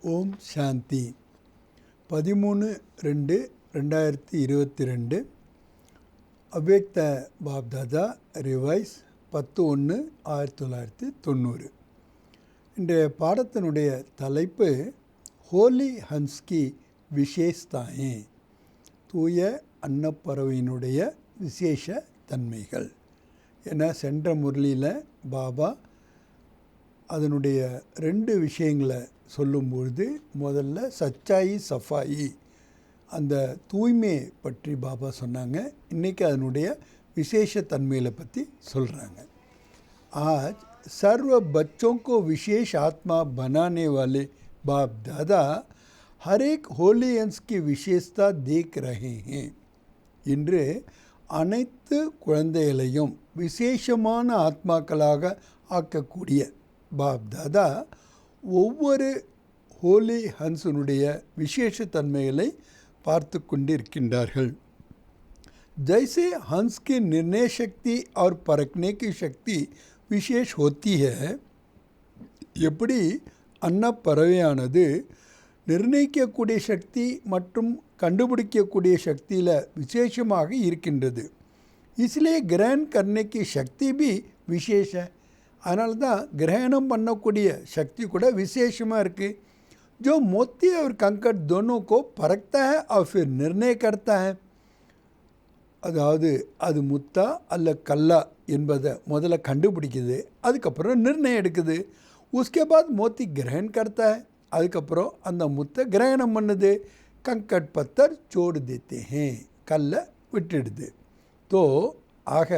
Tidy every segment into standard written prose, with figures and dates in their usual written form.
ஓம் சாந்தி 13/2/2022 அவ்யக்த பாப்தாதா ரிவைஸ் 10/1/1990. இன்றைய பாடத்தினுடைய தலைப்பு ஹோலி ஹன்ஸ்கி விசேஷதாயே, தூய அன்னப்பறவையினுடைய விசேஷ தன்மைகள். ஏன்னா சென்ற முரளியில் பாபா அதனுடைய 2 விஷயங்களை சொல்லும்பொழுது முதல்ல சச்சாயி சஃபாயி, அந்த தூய்மையை பற்றி பாபா சொன்னாங்க. இன்றைக்கி அதனுடைய விசேஷ தன்மைகளை பற்றி சொல்கிறாங்க. आज सर्व बच्चों को विशेष आत्मा बनाने वाले बाप दादा हर एक होली अंश की विशेषता देख रहे हैं. இன்று அனைத்து குழந்தைகளையும் விசேஷமான ஆத்மாக்களாக ஆக்கக்கூடிய பாப் தாதா ஒவ்வொரு ஹோலி ஹன்ஸனுடைய விசேஷ தன்மைகளை பார்த்து கொண்டிருக்கின்றார்கள். जैसे हंस की निर्णय शक्ति और परखने की शक्ति विशेष होती है, எப்படி அன்னப்பறவையானது நிர்ணயிக்கக்கூடிய சக்தி மற்றும் கண்டுபிடிக்கக்கூடிய சக்தியில் விசேஷமாக இருக்கின்றது. इसलिए ग्रहण करने की शक्ति भी विशेष है. அதனால தான் கிரகணம் பண்ணக்கூடிய சக்தி கூட விசேஷமாக இருக்குது. जो मोती और कंकड़ दोनों को परखता है और फिर निर्णय करता है. அதாவது அது முத்தா அல்ல கல்லா என்பதை முதல்ல கண்டுபிடிக்குது, அதுக்கப்புறம் நிர்ணயம் எடுக்குது. उसके बाद मोती ग्रहण करता है, அதுக்கப்புறம் அந்த முத்தை கிரகணம் பண்ணுது. कंकड़ पत्थर छोड़ देते हैं, கல்லை விட்டுடுது. तो ஆக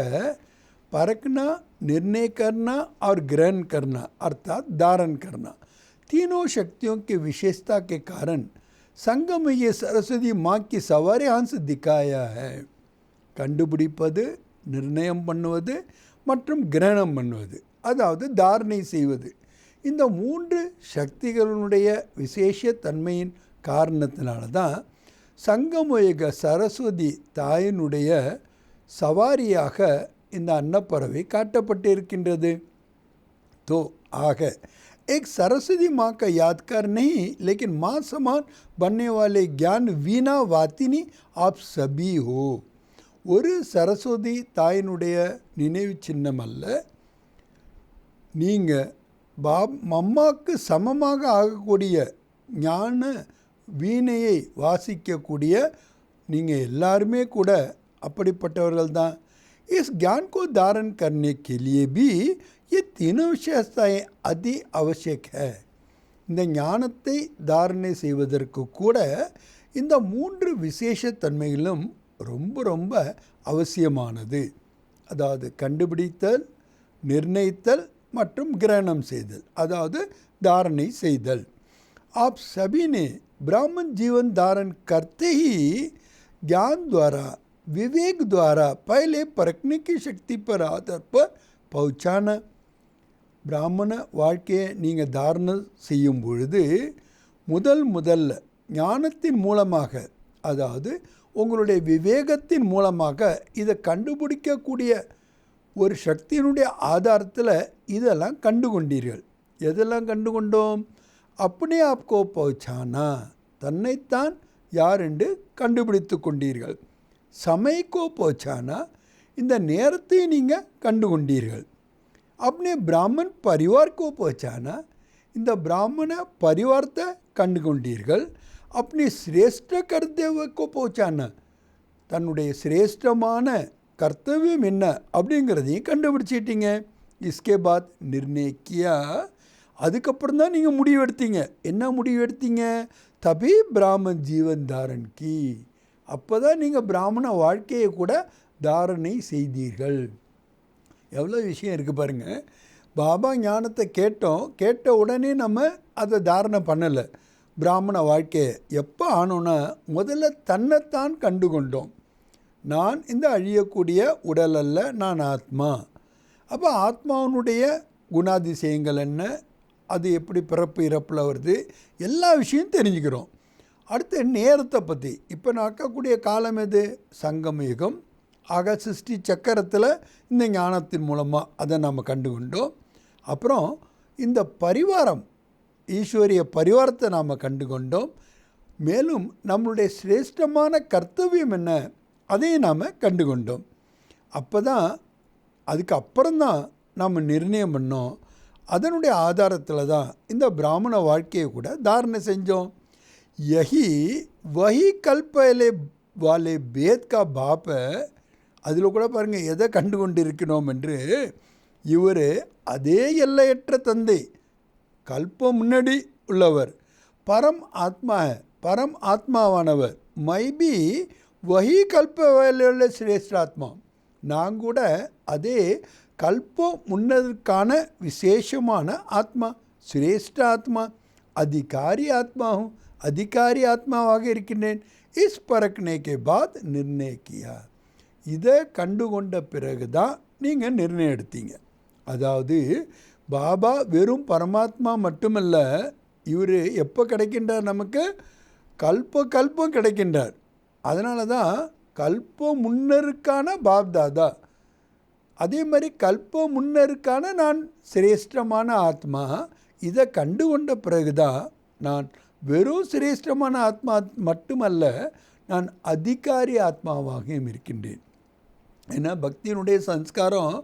परखना, निर्णय करना और ग्रहण करना अर्थात धारण करना, तीनों शक्तियों की विशेषता के कारण संगम में ये सरस्वती माँ की सवारी हंस दिखाया है. கண்டுபிடிப்பது, நிர்ணயம் பண்ணுவது மற்றும் கிரகணம் பண்ணுவது, அதாவது தாரணை செய்வது, இந்த 3 சக்திகளுடைய விசேஷ தன்மையின் காரணத்தினால தான் சங்கமயுக சரஸ்வதி தாயினுடைய சவாரியாக இந்த அன்னப்பறவை காட்டப்பட்டிருக்கின்றது. तो आग एक सरस्वती माँ का यादगार नहीं, लेकिन माँ समान बनने वाले ज्ञान वीणा वातिनी आप सभी हो. ஒரு சரஸ்வதி தாயினுடைய நினைவு சின்னம் அல்ல, நீங்கள் அம்மாவுக்கு சமமாக ஆகக்கூடிய ஞான வீணையை வாசிக்கக்கூடிய நீங்கள் எல்லாருமே கூட அப்படிப்பட்டவர்கள் தான். इस ज्ञान को धारण करने के लिए भी ये तीनों विशेषताएं अति आवश्यक है. இந்த ஞானத்தை தாரணை செய்வதற்கு கூட இந்த 3 விசேஷ தன்மைகளும் ரொம்ப ரொம்ப அவசியமானது. அதாவது கண்டுபிடித்தல், நிர்ணயித்தல் மற்றும் கிரகணம் செய்தல், அதாவது தாரணை செய்தல். आप सभी ने ब्राह्मण जीवन धारण करते ही ज्ञान द्वारा, विवेक द्वारा पहले परखने की शक्ति पर आधार पर पहुँचाना. பிராமண வாழ்க்கையை நீங்கள் தாரணம் செய்யும் பொழுது முதல்ல ஞானத்தின் மூலமாக, அதாவது உங்களுடைய விவேகத்தின் மூலமாக இதை கண்டுபிடிக்கக்கூடிய ஒரு சக்தியினுடைய ஆதாரத்தில் இதெல்லாம் கண்டுகொண்டீர்கள். எதெல்லாம் கண்டுகொண்டோம்? அப்படி ஆப்கோ பௌச்சானா, தன்னைத்தான் யார் என்று கண்டுபிடித்து கொண்டீர்கள். சமயக்கோ பௌச்சானா, இந்த நேரத்தை நீங்கள் கண்டுகொண்டீர்கள். अपने ब्राह्मण परिवार को पहचाना, இந்த பிராமண பரிவாரத்தை கண்டுகொண்டீர்கள். अपनी श्रेष्ठ कर्तव्य को पहचाना, தன்னுடைய சிரேஷ்டமான கர்த்தவியம் என்ன அப்படிங்கிறதையும் கண்டுபிடிச்சிட்டிங்க. इसके बाद निर्णय किया, அதுக்கப்புறம் தான் நீங்கள் முடிவு எடுத்தீங்க. என்ன முடிவு எடுத்தீங்க? தபி பிராமன் ஜீவன் தாரண் கி, அப்போ தான் நீங்கள் பிராமண வாழ்க்கையை கூட தாரணை செய்தீர்கள். எவ்வளோ விஷயம் இருக்குது பாருங்கள். பாபா ஞானத்தை கேட்ட உடனே நம்ம அதை தாரணை பண்ணலை. பிராமண வாழ்க்கையை எப்போ ஆனோன்னா முதல்ல தன்னைத்தான் கண்டு கொண்டோம். நான் இந்த அழியக்கூடிய உடல் அல்ல, நான் ஆத்மா. அப்போ ஆத்மாவினுடைய குணாதிசயங்கள் என்ன, அது எப்படி பிறப்பு இறப்பில் வருது, எல்லா விஷயம் தெரிஞ்சுக்கிறோம். அடுத்து நேரத்தை பற்றி, இப்போ நடக்கக்கூடிய காலம் எது? சங்கம யுகம். ஆக சிருஷ்டி சக்கரத்தில் இந்த ஞானத்தின் மூலமாக அதை நாம் கண்டுகொண்டோம். அப்புறம் இந்த பரிவாரம் ஈஸ்வரிய பரிவாரத்தை நாம் கண்டு கொண்டோம். மேலும் நம்மளுடைய சிரேஷ்டமான கர்த்தவியம் என்ன அதையும் நாம் கண்டு கொண்டோம். அப்போ தான் அதுக்கு அப்புறம்தான் நாம் நிர்ணயம் பண்ணோம். அதனுடைய ஆதாரத்தில் தான் இந்த பிராமண வாழ்க்கையை கூட தாரணை செஞ்சோம். யஹி வஹி கல்பலே வாலே பேத் கா பாப்ப, அதில் கூட பாருங்கள் எதை கண்டு கொண்டு இருக்கணும் என்று, இவர் அதே எல்லையற்ற தந்தை, கல்பம் முன்னாடி உள்ளவர், பரம் ஆத்மாவானவர். மைபி வஹி கல்ப வேலையுள்ள சிரேஷ்டாத்மா, நான் கூட அதே கல்பம் முன்னதற்கான விசேஷமான ஆத்மா, சிரேஷ்ட ஆத்மா, அதிகாரி ஆத்மாவாக இருக்கின்றேன். இஸ் பரக்னே கே பாத் நிர்ணய கியா, இதை கண்டுகொண்ட பிறகு தான் நீங்கள் நிர்ணயம் எடுத்தீங்க. அதாவது பாபா வெறும் பரமாத்மா மட்டுமல்ல, இவர் எப்போ கிடைக்கின்றார், நமக்கு கல்பம் கிடைக்கின்றார். அதனால தான் கல்பம் முன்னருக்கான பாப்தாதா, அதே மாதிரி கல்பம் முன்னருக்கான நான் சிரேஷ்டமான ஆத்மா. இதை கண்டு கொண்ட பிறகுதான் நான் வெறும் சிரேஷ்டமான ஆத்மா மட்டுமல்ல, நான் அதிகாரி ஆத்மாவாகவும் இருக்கின்றேன். ஏன்னா பக்தியினுடைய சம்ஸ்காரம்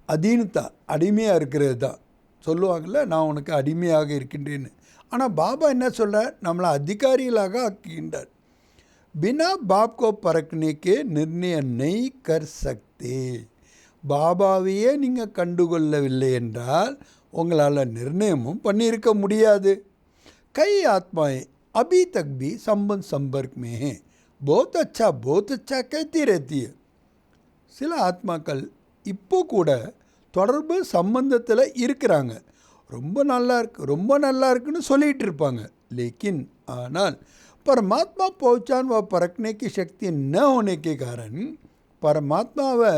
அதீனத்தா, அடிமையாக இருக்கிறது தான். சொல்லுவாங்கள்ல, நான் உனக்கு அடிமையாக இருக்கின்றேன்னு. ஆனால் பாபா என்ன சொல்கிறார், நம்மளை அதிகாரிகளாக ஆக்குகின்றார். பினா பாப் கோ பரக்னே கே நிர்ணய நெய் கர் சக்தே, பாபாவையே நீங்கள் கண்டுகொள்ளவில்லை என்றால் உங்களால் நிர்ணயமும் பண்ணியிருக்க முடியாது. கை ஆத்மாएं अभी तक भी संपर्क में हैं, बहुत अच्छा कहती रहती है. சில ஆத்மாக்கள் இப்போ கூட தொடர்பு சம்பந்தத்தில் இருக்கிறாங்க, ரொம்ப நல்லா இருக்குன்னு சொல்லிகிட்டு இருப்பாங்க. லேக்கின் ஆனால் परमात्मा पहचान व परखने की शक्ति न होने के कारण, பரமாத்மாவை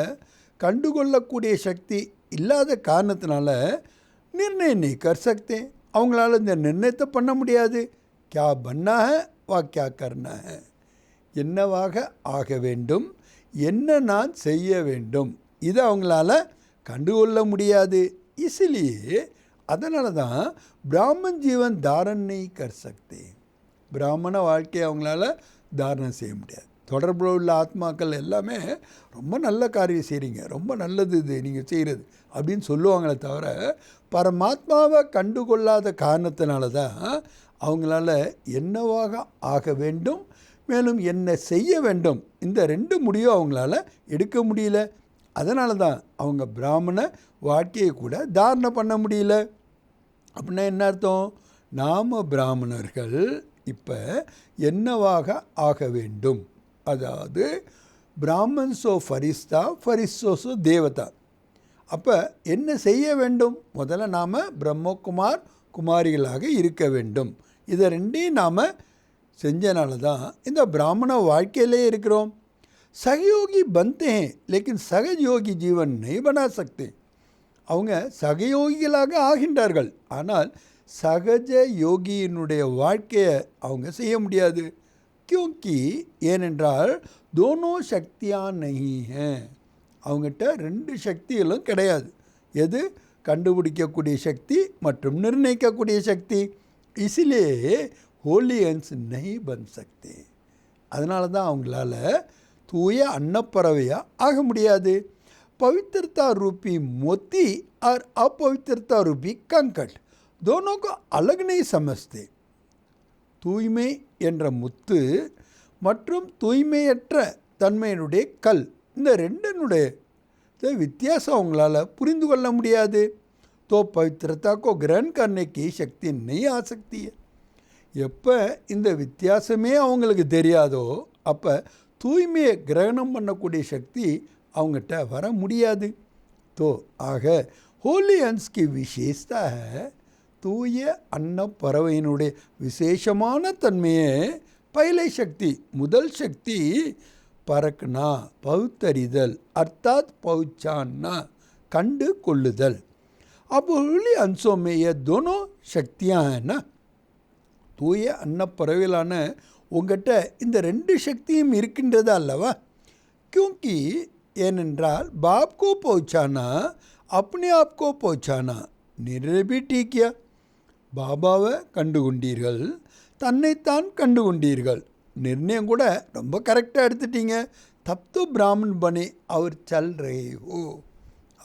கண்டுகொள்ளக்கூடிய சக்தி இல்லாத காரணத்தினால நிர்ணயம் नहीं कर सकते, அவங்களால இந்த நிர்ணயத்தை பண்ண முடியாது. क्या बनना है व क्या करना है, என்னவாக ஆக வேண்டும், என்ன நான் செய்ய வேண்டும், இதை அவங்களால கண்டுகொள்ள முடியாது. इसलिए அதனால தான் பிராமன் ஜீவன் தாரண் नहीं कर सकते, பிராமண வாழ்க்கையை அவங்களால தாரணம் செய்ய முடியாது. தொடர்புல உள்ள ஆத்மாக்கள் எல்லாமே ரொம்ப நல்ல காரியம் செய்கிறீங்க, ரொம்ப நல்லது இது நீங்கள் செய்கிறது அப்படின்னு சொல்லுவாங்களே தவிர, பரமாத்மாவை கண்டுகொள்ளாத காரணத்தினால தான் அவங்களால என்னவாக ஆக வேண்டும், மேலும் என்ன செய்ய வேண்டும், இந்த ரெண்டு முடிவும் அவங்களால எடுக்க முடியல. அதனால தான் அவங்க பிராமண வாழ்க்கையை கூட தாரணை பண்ண முடியல. அப்படின்னா என்ன அர்த்தம், நாம் பிராமணர்கள் இப்போ என்னவாக ஆக வேண்டும், அதாவது பிராமன் சோ ஃபரிஸ்தா, ஃபரிஸ்தோ தேவதா. அப்போ என்ன செய்ய வேண்டும், முதல்ல நாம் பிரம்மகுமார் குமாரிகளாக இருக்க வேண்டும். இதை ரெண்டையும் நாம் செஞ்சனால தான் இந்த பிராமண வாழ்க்கையிலே இருக்கிறோம். சகயோகி बनते हैं लेकिन सहज योगी जीवन नहीं बना सकते, அவங்க சகயோகிகளாக ஆகின்றார்கள், ஆனால் சகஜ யோகியினுடைய வாழ்க்கையை அவங்க செய்ய முடியாது. क्योंकि ஏனென்றால் दोनों शक्तियाँ नहीं हैं, அவங்ககிட்ட ரெண்டு சக்திகளும் கிடையாது. எது, கண்டுபிடிக்கக்கூடிய சக்தி மற்றும் நிர்ணயிக்கக்கூடிய சக்தி. इसलिए होली अंश नहीं बन सकते, அதனால தான் அவங்களால தூய அன்னப்பறவையாக ஆக முடியாது. पवित्रता रूपी मोती और अपवित्रता रूपी कंकड़ दोनों को अलग नहीं समझते. தூய்மை என்ற முத்து மற்றும் தூய்மையற்ற தன்மையினுடைய கல், இந்த ரெண்டினுடைய வித்தியாசம் அவங்களால புரிந்து கொள்ள முடியாது. तो पवित्रता को ग्रहण करने की शक्ति नहीं आ सकती है. எப்போ இந்த வித்தியாசமே அவங்களுக்கு தெரியாதோ அப்போ தூய்மையை கிரகணம் பண்ணக்கூடிய சக்தி அவங்ககிட்ட வர முடியாது. तो ஆக होली अंश की विशेषता है, தூய அன்ன பறவையினுடைய விசேஷமான தன்மையே பயிலை சக்தி, முதல் சக்தி பறக்குனா பகுத்தறிதல், அர்த்தாத் பவுச்சான்னா கண்டு கொள்ளுதல். अब होली अंशों में ये दोनों शक्तियाँ हैं ना, தூய அன்னப்பறவைகளான உங்கள்கிட்ட இந்த ரெண்டு சக்தியும் இருக்கின்றது அல்லவா. क्योंकि ஏனென்றால் बाप को पहुँचाना अपने आप को पहुँचाना निर्णय भी ठीक है. பாபாவை கண்டுகொண்டீர்கள், தன்னைத்தான் கண்டுகொண்டீர்கள். நிர்ணயம் கூட ரொம்ப கரெக்டாக எடுத்துட்டீங்க. தப் தோ பிராமன் பனே அவர் சல் ரே ஹோ.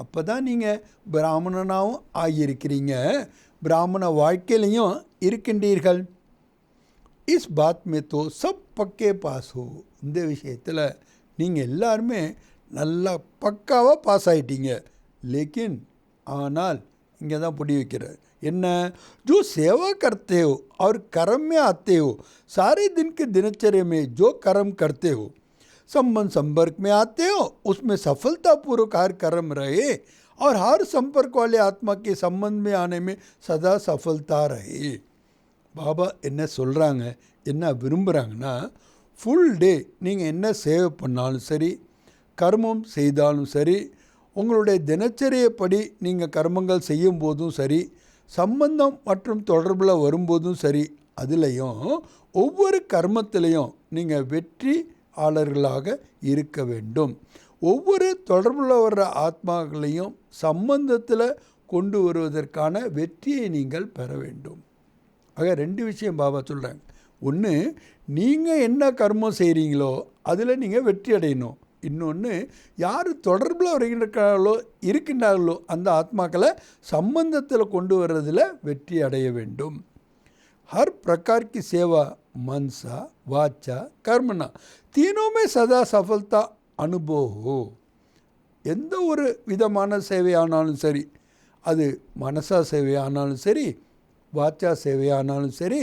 அப்போ தான் நீங்கள் பிராமணனாகவும் ஆகியிருக்கிறீங்க, பிராமண வாழ்க்கையிலையும் இருக்கின்றீர்கள். இஸ் பாத் மே தோ சப் பக்கே பாஸ் ஹோ. இந்த விஷயத்தில் நீங்கள் எல்லாருமே நல்லா பக்காவாக பாஸ் ஆகிட்டீங்க. லேக்கின் ஆனால் இங்கே தான் புடி வைக்கிறார். என்ன? जो सेवा करते हो और कर्म में आते हो, सारे दिन के दिनचर्या में जो कर्म करते हो, संबंध संपर्क में आते हो, उसमें सफलतापूर्वक हर कर्म रहे और हर संपर्क वाले आत्मा के संबंध में आने में सदा सफलता रहे. பாபா என்ன சொல்கிறாங்க, என்ன விரும்புகிறாங்கன்னா, ஃபுல் டே நீங்கள் என்ன சேவை பண்ணாலும் சரி, கர்மம் செய்தாலும் சரி, உங்களுடைய தினச்சரியப்படி நீங்கள் கர்மங்கள் செய்யும் போதும் சரி, சம்பந்தம் மற்றும் தொடர்பில் வரும்போதும் சரி, அதுலேயும் ஒவ்வொரு கர்மத்திலையும் நீங்கள் வெற்றியாளர்களாக இருக்க வேண்டும். ஒவ்வொரு தொடர்பில் வர்ற ஆத்மாக்களையும் சம்பந்தத்தில் கொண்டு வருவதற்கான வெற்றியை நீங்கள் பெற வேண்டும். ஆக 2 விஷயம் பாபா சொல்கிறாங்க. ஒன்று, நீங்கள் என்ன கர்மம் செய்கிறீங்களோ அதில் நீங்கள் வெற்றி அடையணும். இன்னொன்று, யார் தொடர்பில் இருக்கின்றார்களோ அந்த ஆத்மாக்களை சம்பந்தத்தில் கொண்டு வர்றதில் வெற்றி அடைய வேண்டும். हर प्रकार की सेवा मनसा वाचा कर्मना तीनों में सदा सफलता अनुभव हो. எந்த ஒரு விதமான சேவையானாலும் சரி, அது மனசா சேவையானாலும் சரி, வாச்சா சேவையானாலும் சரி,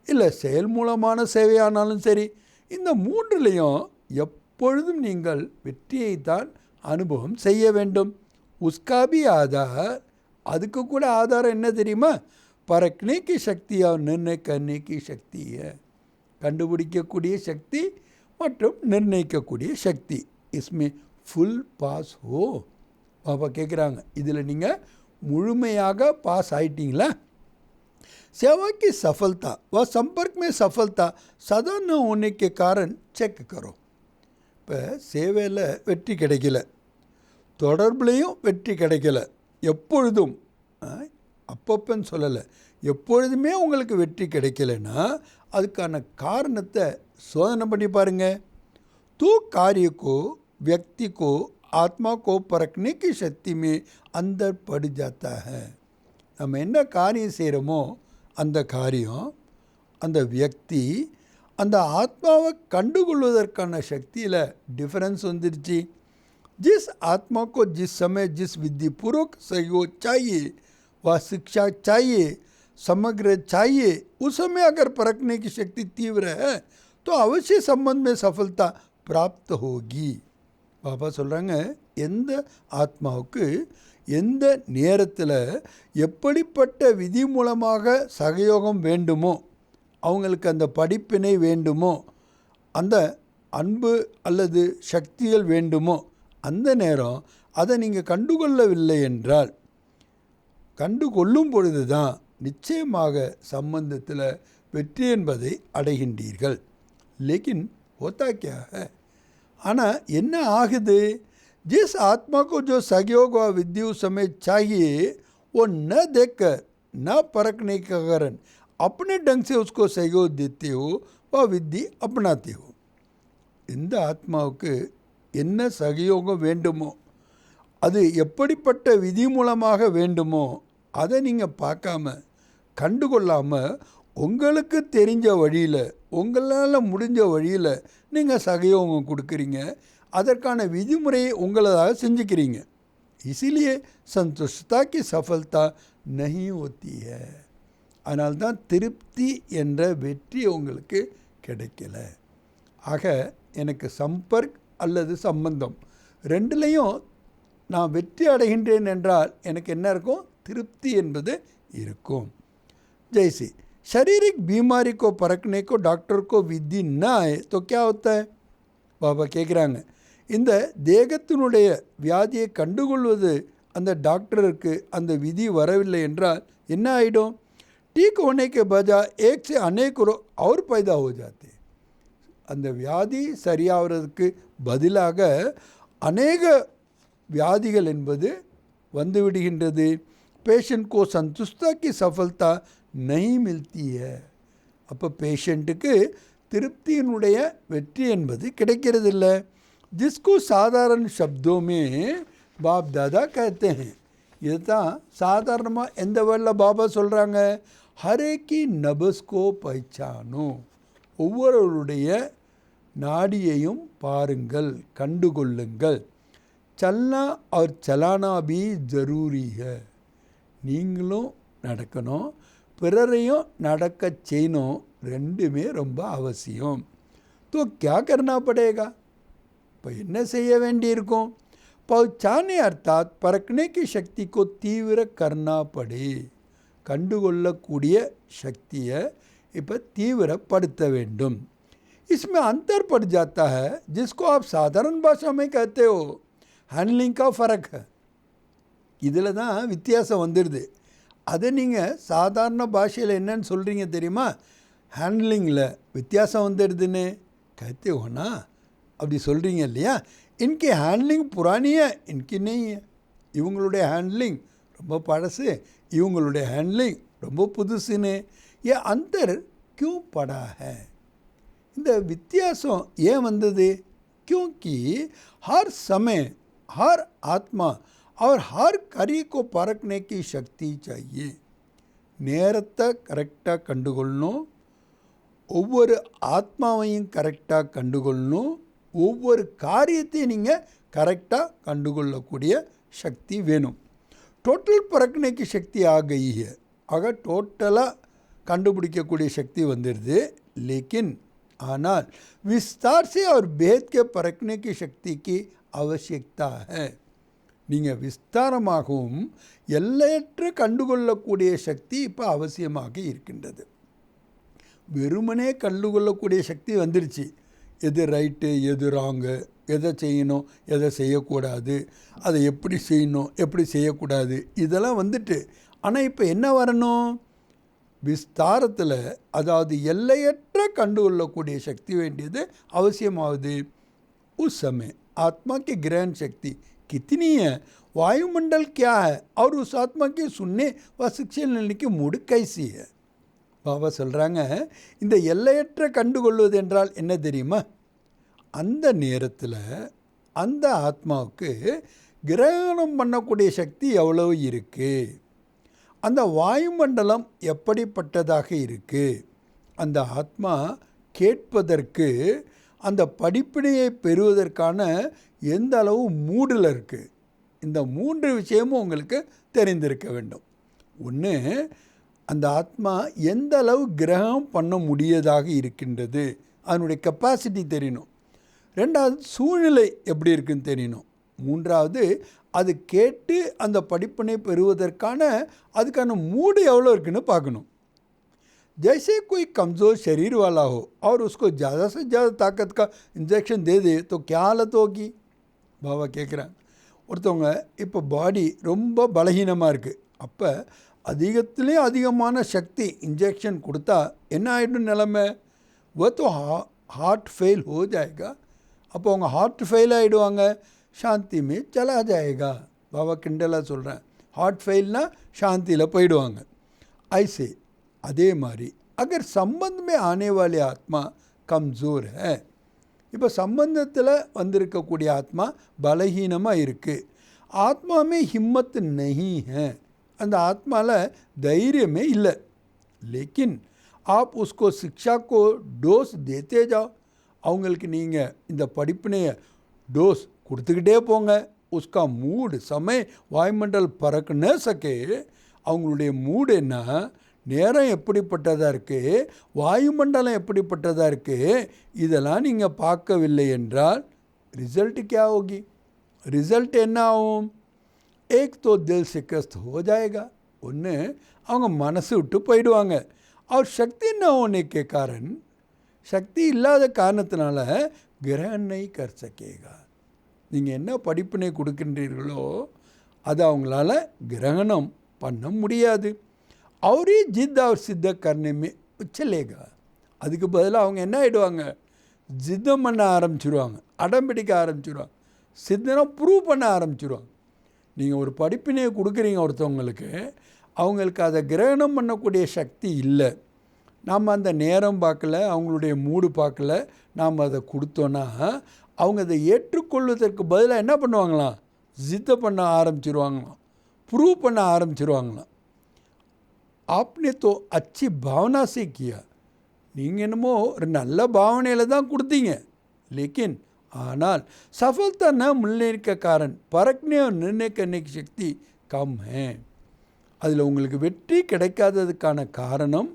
இல்லை செயல் மூலமான சேவையானாலும் சரி, இந்த 3லையும் எப்பொழுதும் நீங்கள் வெற்றியை தான் அனுபவம் செய்ய வேண்டும். உஸ்காபி ஆதார், அதுக்கு கூட ஆதாரம் என்ன தெரியுமா? பரக்னே கி சக்தி और निर्णय करने की शक्ति है. கண்டுபிடிக்கக்கூடிய சக்தி மற்றும் நிர்ணயிக்கக்கூடிய சக்தி. इसमें ஃபுல் பாஸ் ஹோ. பாபா கேட்குறாங்க, இதில் நீங்கள் முழுமையாக பாஸ் ஆயிட்டீங்களா? सेवा की सफलता व संपर्क में सफलता सदा न होने के कारण चेक करो. இப்போ சேவையில் வெற்றி கிடைக்கல, தொடர்புலையும் வெற்றி கிடைக்கல, எப்பொழுதும் அப்பப்பன்னு சொல்லலை, எப்பொழுதுமே உங்களுக்கு வெற்றி கிடைக்கலன்னா அதுக்கான காரணத்தை சோதனை பண்ணி பாருங்கள். तो कार्य को व्यक्ति को आत्मा को परखने की शक्ति में अंदर पड़ जाता है. நம்ம என்ன காரியம் செய்கிறோமோ அந்த காரியம், அந்த வியக்தி, அந்த ஆத்மாவை கண்டுகொள்வதற்கான சக்தியில் டிஃபரன்ஸ் வந்துருச்சு. जिस आत्मा को जिस समय जिस विधि पूर्वक सहयोग चाहिए, वह शिक्षा चाहिए, समग्र चाहिए, उस समय अगर परखने की शक्ति तीव्र है तो अवश्य संबंध में सफलता प्राप्त होगी. பாபா சொல்கிறாங்க, எந்த ஆத்மாவுக்கு எந்த நேரத்தில் எப்படிப்பட்ட விதி மூலமாக சகயோகம் வேண்டுமோ, அவங்களுக்கு அந்த படிப்பினை வேண்டுமோ, அந்த அன்பு அல்லது சக்திகள் வேண்டுமோ, அந்த நேரம் அதை நீங்கள் கண்டுகொள்ளவில்லை என்றால், கண்டுகொள்ளும் பொழுது தான் நிச்சயமாக சம்பந்தத்தில் வெற்றி என்பதை அடைகின்றீர்கள். லேக்கின் होता क्या है? ஆனால் என்ன ஆகுது? जिस आत्मा को जो सहयोग व विधि उस समय चाहिए वो न देखकर न परखने के कारण अपने ढंग से उसको सहयोग देते हो, वह विधि अपनाते हो. இந்த ஆத்மாவுக்கு என்ன சகயோகம் வேண்டுமோ, அது எப்படிப்பட்ட விதி மூலமாக வேண்டுமோ, அதை நீங்கள் பார்க்காம கண்டுகொள்ளாமல் உங்களுக்கு தெரிஞ்ச வழியில், உங்களால் முடிஞ்ச வழியில் நீங்கள் சகயோகம் கொடுக்குறீங்க, அதற்கான விதிமுறையை உங்களதாக செஞ்சுக்கிறீங்க. இசிலியே சந்தோஷத்தா கி சஃபல்தா நஹி ஹோத்தி ஹை. அதனால்தான் திருப்தி என்ற வெற்றி உங்களுக்கு கிடைக்கல. ஆக எனக்கு சம்பர்க் அல்லது சம்பந்தம் 2லையும் நான் வெற்றி அடைகின்றேன் என்றால் எனக்கு என்ன இருக்கும்? திருப்தி என்பது இருக்கும். जैसे शारीरिक बीमारी को परखने को डॉक्टर को विधि न आए तो क्या होता है? பாபா கேட்குறாங்க, இந்த தேகத்தினுடைய வியாதியை கண்டுகொள்வது அந்த டாக்டருக்கு அந்த விதி வரவில்லை என்றால் என்ன ஆகிடும்? ठीक होने के बजाय एक से अनेक और पैदा हो जाते. அந்த வியாதி சரியாகிறதுக்கு பதிலாக அநேக வியாதிகள் என்பது வந்துவிடுகின்றது. पेशेंट को संतुष्टता की सफलता नहीं मिलती है. அப்போ பேஷண்ட்டுக்கு திருப்தியினுடைய வெற்றி என்பது கிடைக்கிறதில்ல. जिसको साधारण शब्दों में बाप दादा कहते हैं. இதுதான் சாதாரணமாக எந்த வேளையில் பாபா சொல்கிறாங்க, ஹரே கி நபஸ்கோ பைச்சானோ, ஒவ்வொருவருடைய நாடியையும் பாருங்கள், கண்டுகொள்ளுங்கள். சல்னா और चलाना भी ज़रूरी है. நீங்களும் நடக்கணும், பிறரையும் நடக்க செய்யணும், ரெண்டுமே ரொம்ப அவசியம். तो क्या करना पड़ेगा? இப்போ என்ன செய்ய வேண்டியிருக்கும்? पहचाने अर्थात परखने की शक्ति को तीव्र करना पड़े. கண்டுகொள்ளக்கூடிய சக்தியை இப்போ தீவிரப்படுத்த வேண்டும். इसमें अंतर पड़ जाता है, जिसको आप साधारण भाषा में कहते हो हैंडलिंग का फ़र्क है. இதில் தான் வித்தியாசம் வந்துடுது. அதை நீங்கள் சாதாரண பாஷையில் என்னன்னு சொல்கிறீங்க தெரியுமா? ஹேண்ட்லிங்கில் வித்தியாசம் வந்துடுதுன்னு कहते हो ना, அப்படி சொல்கிறீங்க இல்லையா? इनकी हैंडलिंग पुरानी है, इनकी नहीं है. இவங்களுடைய ஹேண்ட்லிங் ரொம்ப பழசு, இவங்களுடைய ஹேண்ட்லிங் ரொம்ப புதுசுன்னு. ये अंतर क्यों पड़ा है? இந்த வித்தியாசம் ஏன் வந்தது? क्योंकि हर समय हर आत्मा और हर कार्य को परखने की शक्ति चाहिए. நேரத்தை கரெக்டாக கண்டுகொள்ளணும், ஒவ்வொரு ஆத்மாவையும் கரெக்டாக கண்டுகொள்ளணும், ஒவ்வொரு காரியத்தையும் நீங்கள் கரெக்டாக கண்டுகொள்ளக்கூடிய சக்தி வேணும். டோட்டல் परखने की शक्ति आ गई है. ஆக டோட்டலாக கண்டுபிடிக்கக்கூடிய சக்தி வந்துடுது. लेकिन ஆனால் विस्तार से और भेद के परखने की शक्ति की आवश्यकता है. நீங்கள் விஸ்தாரமாகவும் எல்லையற்ற கண்டுகொள்ளக்கூடிய சக்தி இப்போ அவசியமாக இருக்கின்றது. வெறுமனே கண்டுகொள்ளக்கூடிய சக்தி வந்துருச்சு. எது ரைட்டு, எது ராங்கு, எதை செய்யணும், எதை செய்யக்கூடாது, அதை எப்படி செய்யணும், எப்படி செய்யக்கூடாது, இதெல்லாம் வந்துட்டு. ஆனால் இப்போ என்ன வரணும்? விஸ்தாரத்தில், அதாவது எல்லையற்ற கண்டுகொள்ளக்கூடிய சக்தி வேண்டியது அவசியமாகுது. उस समय आत्मा की ग्रहण शक्ति कितनी है, वायुमंडल क्या है और उस आत्मा की सुनने व शिक्षा लेने की मूड कैसी है. பாபா சொல்கிறாங்க, இந்த எல்லையற்ற கண்டுகொள்வது என்றால் என்ன தெரியுமா? அந்த நேரத்தில் அந்த ஆத்மாவுக்கு கிரகணம் பண்ணக்கூடிய சக்தி எவ்வளவு இருக்குது, அந்த வாயுமண்டலம் எப்படிப்பட்டதாக இருக்குது, அந்த ஆத்மா கேட்பதற்கு, அந்த படிப்பினையை பெறுவதற்கான எந்த அளவு மூடில் இருக்குது. இந்த 3 விஷயமும் உங்களுக்கு தெரிந்திருக்க வேண்டும். ஒன்று, அந்த ஆத்மா எந்த அளவு கிரகம் பண்ண முடியதாக இருக்கின்றது, அதனுடைய கெப்பாசிட்டி தெரியணும். 2வது, சூழ்நிலை எப்படி இருக்குன்னு தெரியணும். 3வது, அது கேட்டு அந்த படிப்பினை பெறுவதற்கான அதுக்கான மூடு எவ்வளோ இருக்குன்னு பார்க்கணும். जैसे कोई कमज़ोर शरीर वाला हो और उसको ज़्यादा से ज़्यादा ताकत का इंजेक्शन दे दे तो क्या हालत होगी? பாபா கேட்குறாங்க, ஒருத்தவங்க இப்போ பாடி ரொம்ப பலகீனமாக இருக்குது, அப்போ அதிகத்துலேயும் அதிகமான சக்தி இன்ஜெக்ஷன் கொடுத்தா என்ன ஆகிடும் நிலைமை? वो तो हार्ट फेल हो जाएगा. அப்போ அவங்க ஹார்ட் ஃபெயில் ஆகிடுவாங்க, சாந்தி में चला जाएगा. பாபா கிண்டலாக சொல்கிறேன், ஹார்ட் ஃபெயில்னால் சாந்தியில் போயிடுவாங்க. ऐसे அதே மாதிரி अगर संबंध में आने वाले आत्मा कमज़ोर है, இப்போ சம்பந்தத்தில் வந்திருக்கக்கூடிய ஆத்மா பலகீனமாக இருக்குது, ஆத்மா में हिम्मत नहीं है, அந்த ஆத்மாவில் தைரியமே இல்லை. लेकिन आप उसको शिक्षा को डोज देते जाओ. அவங்களுக்கு நீங்கள் இந்த படிப்பினையை டோஸ் கொடுத்துக்கிட்டே போங்க. उसका मूड समय वायुमंडल परख न सके. அவங்களுடைய மூடு என்ன, நேரம் எப்படிப்பட்டதாக இருக்குது, வாயுமண்டலம் எப்படிப்பட்டதாக இருக்குது, இதெல்லாம் நீங்கள் பார்க்கவில்லை என்றால் ரிசல்ட் क्या होगी? ரிசல்ட் என்ன ஆகும்? एक तो दिल शिकस्त हो जाएगा. ஒன்று, அவங்க மனசு விட்டு போயிடுவாங்க. और शक्ति न होने के कारण, சக்தி இல்லாத காரணத்தினால கிரகணம் नहीं कर सकेगा. நீங்கள் என்ன படிப்பினை கொடுக்கின்றீர்களோ அதை அவங்களால கிரகணம் பண்ண முடியாது. और ही जिद और सिद्ध करने में चलेगा. அதுக்கு பதிலாக அவங்க என்ன ஆகிடுவாங்க, ஜித்தம் பண்ண ஆரம்பிச்சிடுவாங்க, அடம் பிடிக்க ஆரம்பிச்சிடுவாங்க, சித்தனை ப்ரூவ் பண்ண ஆரம்பிச்சிடுவாங்க. நீங்கள் ஒரு படிப்பினையை கொடுக்குறீங்க ஒருத்தவங்களுக்கு, அவங்களுக்கு அதை கிரகணம் பண்ணக்கூடிய சக்தி இல்லை. நாம் அந்த நேரம் பார்க்கல, அவங்களுடைய மூடு பார்க்கல, நாம் அதை கொடுத்தோன்னா அவங்க அதை ஏற்றுக்கொள்வதற்கு பதிலாக என்ன பண்ணுவாங்களாம், ஜித்தை பண்ண ஆரம்பிச்சிருவாங்களாம், ப்ரூவ் பண்ண ஆரம்பிச்சிருவாங்களாம். आपने तो अच्छी भावना से किया, நீங்கள் என்னமோ ஒரு நல்ல பாவனையில் தான் கொடுத்தீங்க, लेकिन ஆனால் सफलता न मिलने का कारण परखने और निर्णय करने की शक्ति कम है. அதில் உங்களுக்கு வெற்றி கிடைக்காததுக்கான காரணம்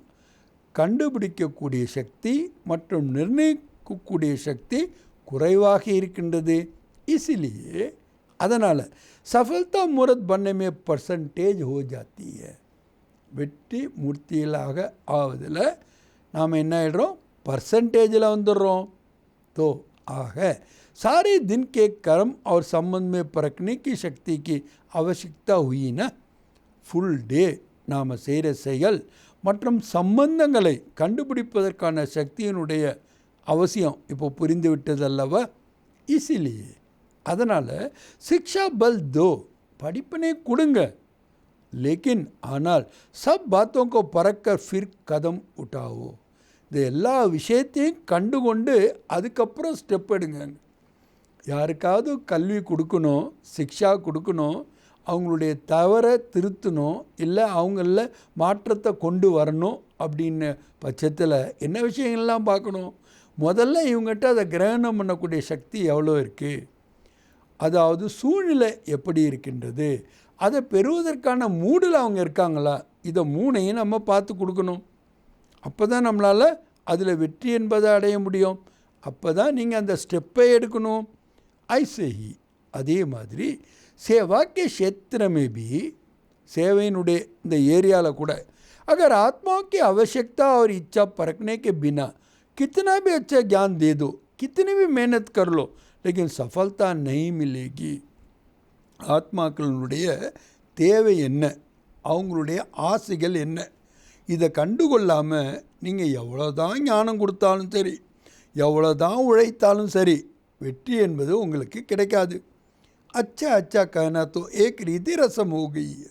கண்டுபிடிக்கக்கூடிய சக்தி மற்றும் நிர்ணயிக்கக்கூடிய சக்தி குறைவாக இருக்கின்றது. इसीलिए அதனால் सफलता मूर्त बनने में परसेंटेज हो जाती है. வெற்றி மூர்த்திகளாக ஆவதில் நாம் என்ன ஆகிடுறோம், பர்சன்டேஜில் வந்துடுறோம். तो ஆக सारे दिन के कर्म और संबंध में परखने की शक्ति की आवश्यकता हुई ना. ஃபுல் டே நாம் செய்கிற செயல் மற்றும் சம்பந்தங்களை கண்டுபிடிப்பதற்கான சக்தியினுடைய அவசியம் இப்போ புரிந்து விட்டதல்லவா. இசிலியே அதனால் சிக்ஷா பல் தோ, படிப்பினை கொடுங்க, लेकिन ஆனால் सब बातों को परखकर फिर कदम उठाओ. இது எல்லா விஷயத்தையும் கண்டுகொண்டு அதுக்கப்புறம் ஸ்டெப் எடுங்க. யாருக்காவது கல்வி கொடுக்கணும், சிக்ஷா கொடுக்கணும், அவங்களுடைய தவறை திருத்தணும், இல்லை அவங்களில் மாற்றத்தை கொண்டு வரணும் அப்படின்ன பட்சத்தில் என்ன விஷயங்கள்லாம் பார்க்கணும். முதல்ல இவங்ககிட்ட அதை கிரகணம் பண்ணக்கூடிய சக்தி எவ்வளோ இருக்குது, அதாவது சூழ்நிலை எப்படி இருக்கின்றது, அதை பெறுவதற்கான மூடில் அவங்க இருக்காங்களா, இதை மூணையும் நம்ம பார்த்து கொடுக்கணும். அப்போ தான் நம்மளால் அதில் வெற்றி என்பதை அடைய முடியும். அப்போ தான் நீங்கள் அந்த ஸ்டெப்பை எடுக்கணும். ஐसे ही அதே மாதிரி सेवा के क्षेत्र में भी, சேவையினுடைய இந்த ஏரியாவில் கூட अगर आत्माओं की आवश्यकता और इच्छा परखने के बिना कितना भी अच्छा ज्ञान दे दो, कितनी भी मेहनत कर लो, लेकिन सफलता नहीं मिलेगी. ஆத்மாக்களுடைய தேவை என்ன, அவங்களுடைய ஆசைகள் என்ன, இதை கண்டுகொள்ளாமல் நீங்கள் எவ்வளோ தான் ஞானம் கொடுத்தாலும் சரி, எவ்வளோ தான் உழைத்தாலும் சரி, வெற்றி என்பது உங்களுக்கு கிடைக்காது. अच्छा अच्छा कहना तो एक रीति रसम हो गई है.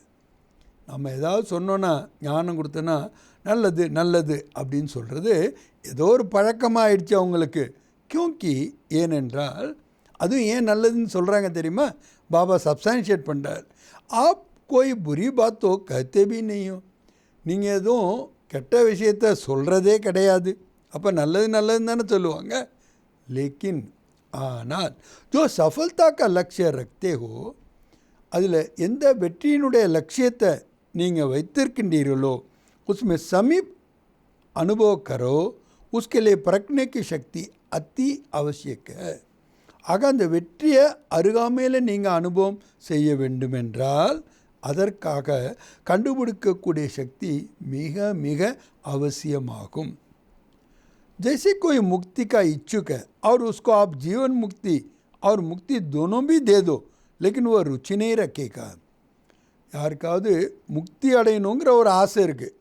நம்ம ஏதாவது சொன்னோன்னா, ஞானம் கொடுத்தோன்னா நல்லது நல்லது அப்படின்னு சொல்கிறது ஏதோ ஒரு பழக்கமாகிடுச்சு அவங்களுக்கு. क्योंकि ஏனென்றால், அதுவும் ஏன் நல்லதுன்னு சொல்கிறாங்க தெரியுமா, பாபா சப்ஸ்டான்ஷியேட் பண்ணுறார். आप कोई बुरी बात तो कहते भी नहीं हो, நீங்கள் எதுவும் கெட்ட விஷயத்த சொல்கிறதே கிடையாது, அப்போ நல்லது நல்லதுன்னு தானே சொல்லுவாங்க. लेकिन ஆனால் जो सफलता का लक्ष्य रखते हो, அதில் எந்த வெற்றியினுடைய லட்சியத்தை நீங்கள் வைத்திருக்கின்றீர்களோ, उसमें समीप अनुभव करो, उसके लिए परखने की शक्ति अति आवश्यक है. ஆக அந்த வெற்றியை அருகாமையில் நீங்கள் அனுபவம் செய்ய வேண்டுமென்றால் அதற்காக கண்டுபிடிக்கக்கூடிய சக்தி மிக மிக அவசியமாகும். जैसे कोई मुक्ति का इच्छुक है और उसको आप जीवन मुक्ति और मुक्ति दोनों भी दे दो, लेकिन वह रुचि नहीं रखेगा. யாருக்காவது முக்தி அடையணுங்கிற ஒரு ஆசை இருக்குது,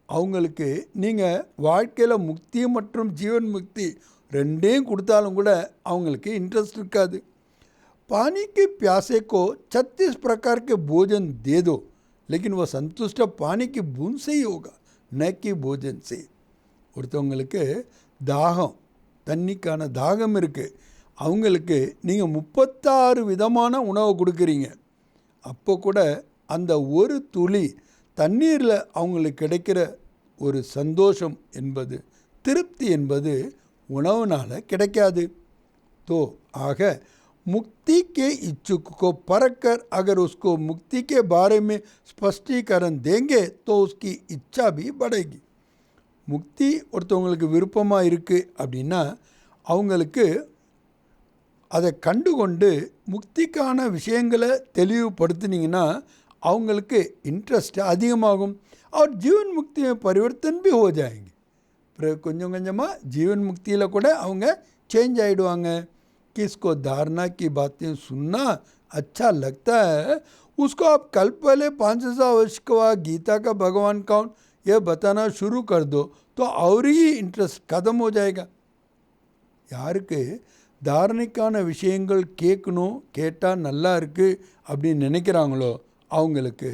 அவங்களுக்கு நீங்கள் வாழ்க்கையில் முக்தி மற்றும் ஜீவன் முக்தி ரெண்டையும் கொடுத்தாலும் கூட அவங்களுக்கு இன்ட்ரெஸ்ட் இருக்காது. पानी के प्यासे को 36 प्रकार के भोजन दे दो, लेकिन वह संतुष्ट पानी की बूंद से ही होगा, न कि भोजन से. ஒருத்தவங்களுக்கு தாகம், தண்ணிக்கான தாகம் இருக்குது, அவங்களுக்கு நீங்கள் 36 விதமான உணவை கொடுக்குறீங்க, அப்போ கூட அந்த ஒரு துளி தண்ணீரில் அவங்களுக்கு கிடைக்கிற ஒரு சந்தோஷம் என்பது, திருப்தி என்பது உணவுனால் கிடைக்காது. तो ஆக मुक्ति के इच्छुक को परखकर अगर उसको मुक्ति के बारे में स्पष्टीकरण देंगे तो उसकी इच्छा भी बढ़ेगी. முக்தி ஒருத்தவங்களுக்கு விருப்பமாக இருக்குது அப்படின்னா அவங்களுக்கு அதை கண்டுகொண்டு முக்திக்கான விஷயங்களை தெளிவுபடுத்தினீங்கன்னா அவங்களுக்கு இன்ட்ரெஸ்ட் அதிகமாகும். और जीवन मुक्ति में परिवर्तन भी हो जाएंगे. பிறகு கொஞ்சம் கொஞ்சமாக ஜீவன் முக்தியில் கூட அவங்க சேஞ்ச் ஆகிடுவாங்க. किसको धारणा की बातें सुनना अच्छा लगता है, उसको आप कल पहले 500 वर्ष का गीता का भगवान कौन यह बताना शुरू कर दो तो और ही इंटरेस्ट खत्म हो जाएगा. யாருக்கு தாரணைக்கான விஷயங்கள் கேட்கணும், கேட்டால் நல்லா இருக்குது அப்படின்னு நினைக்கிறாங்களோ அவங்களுக்கு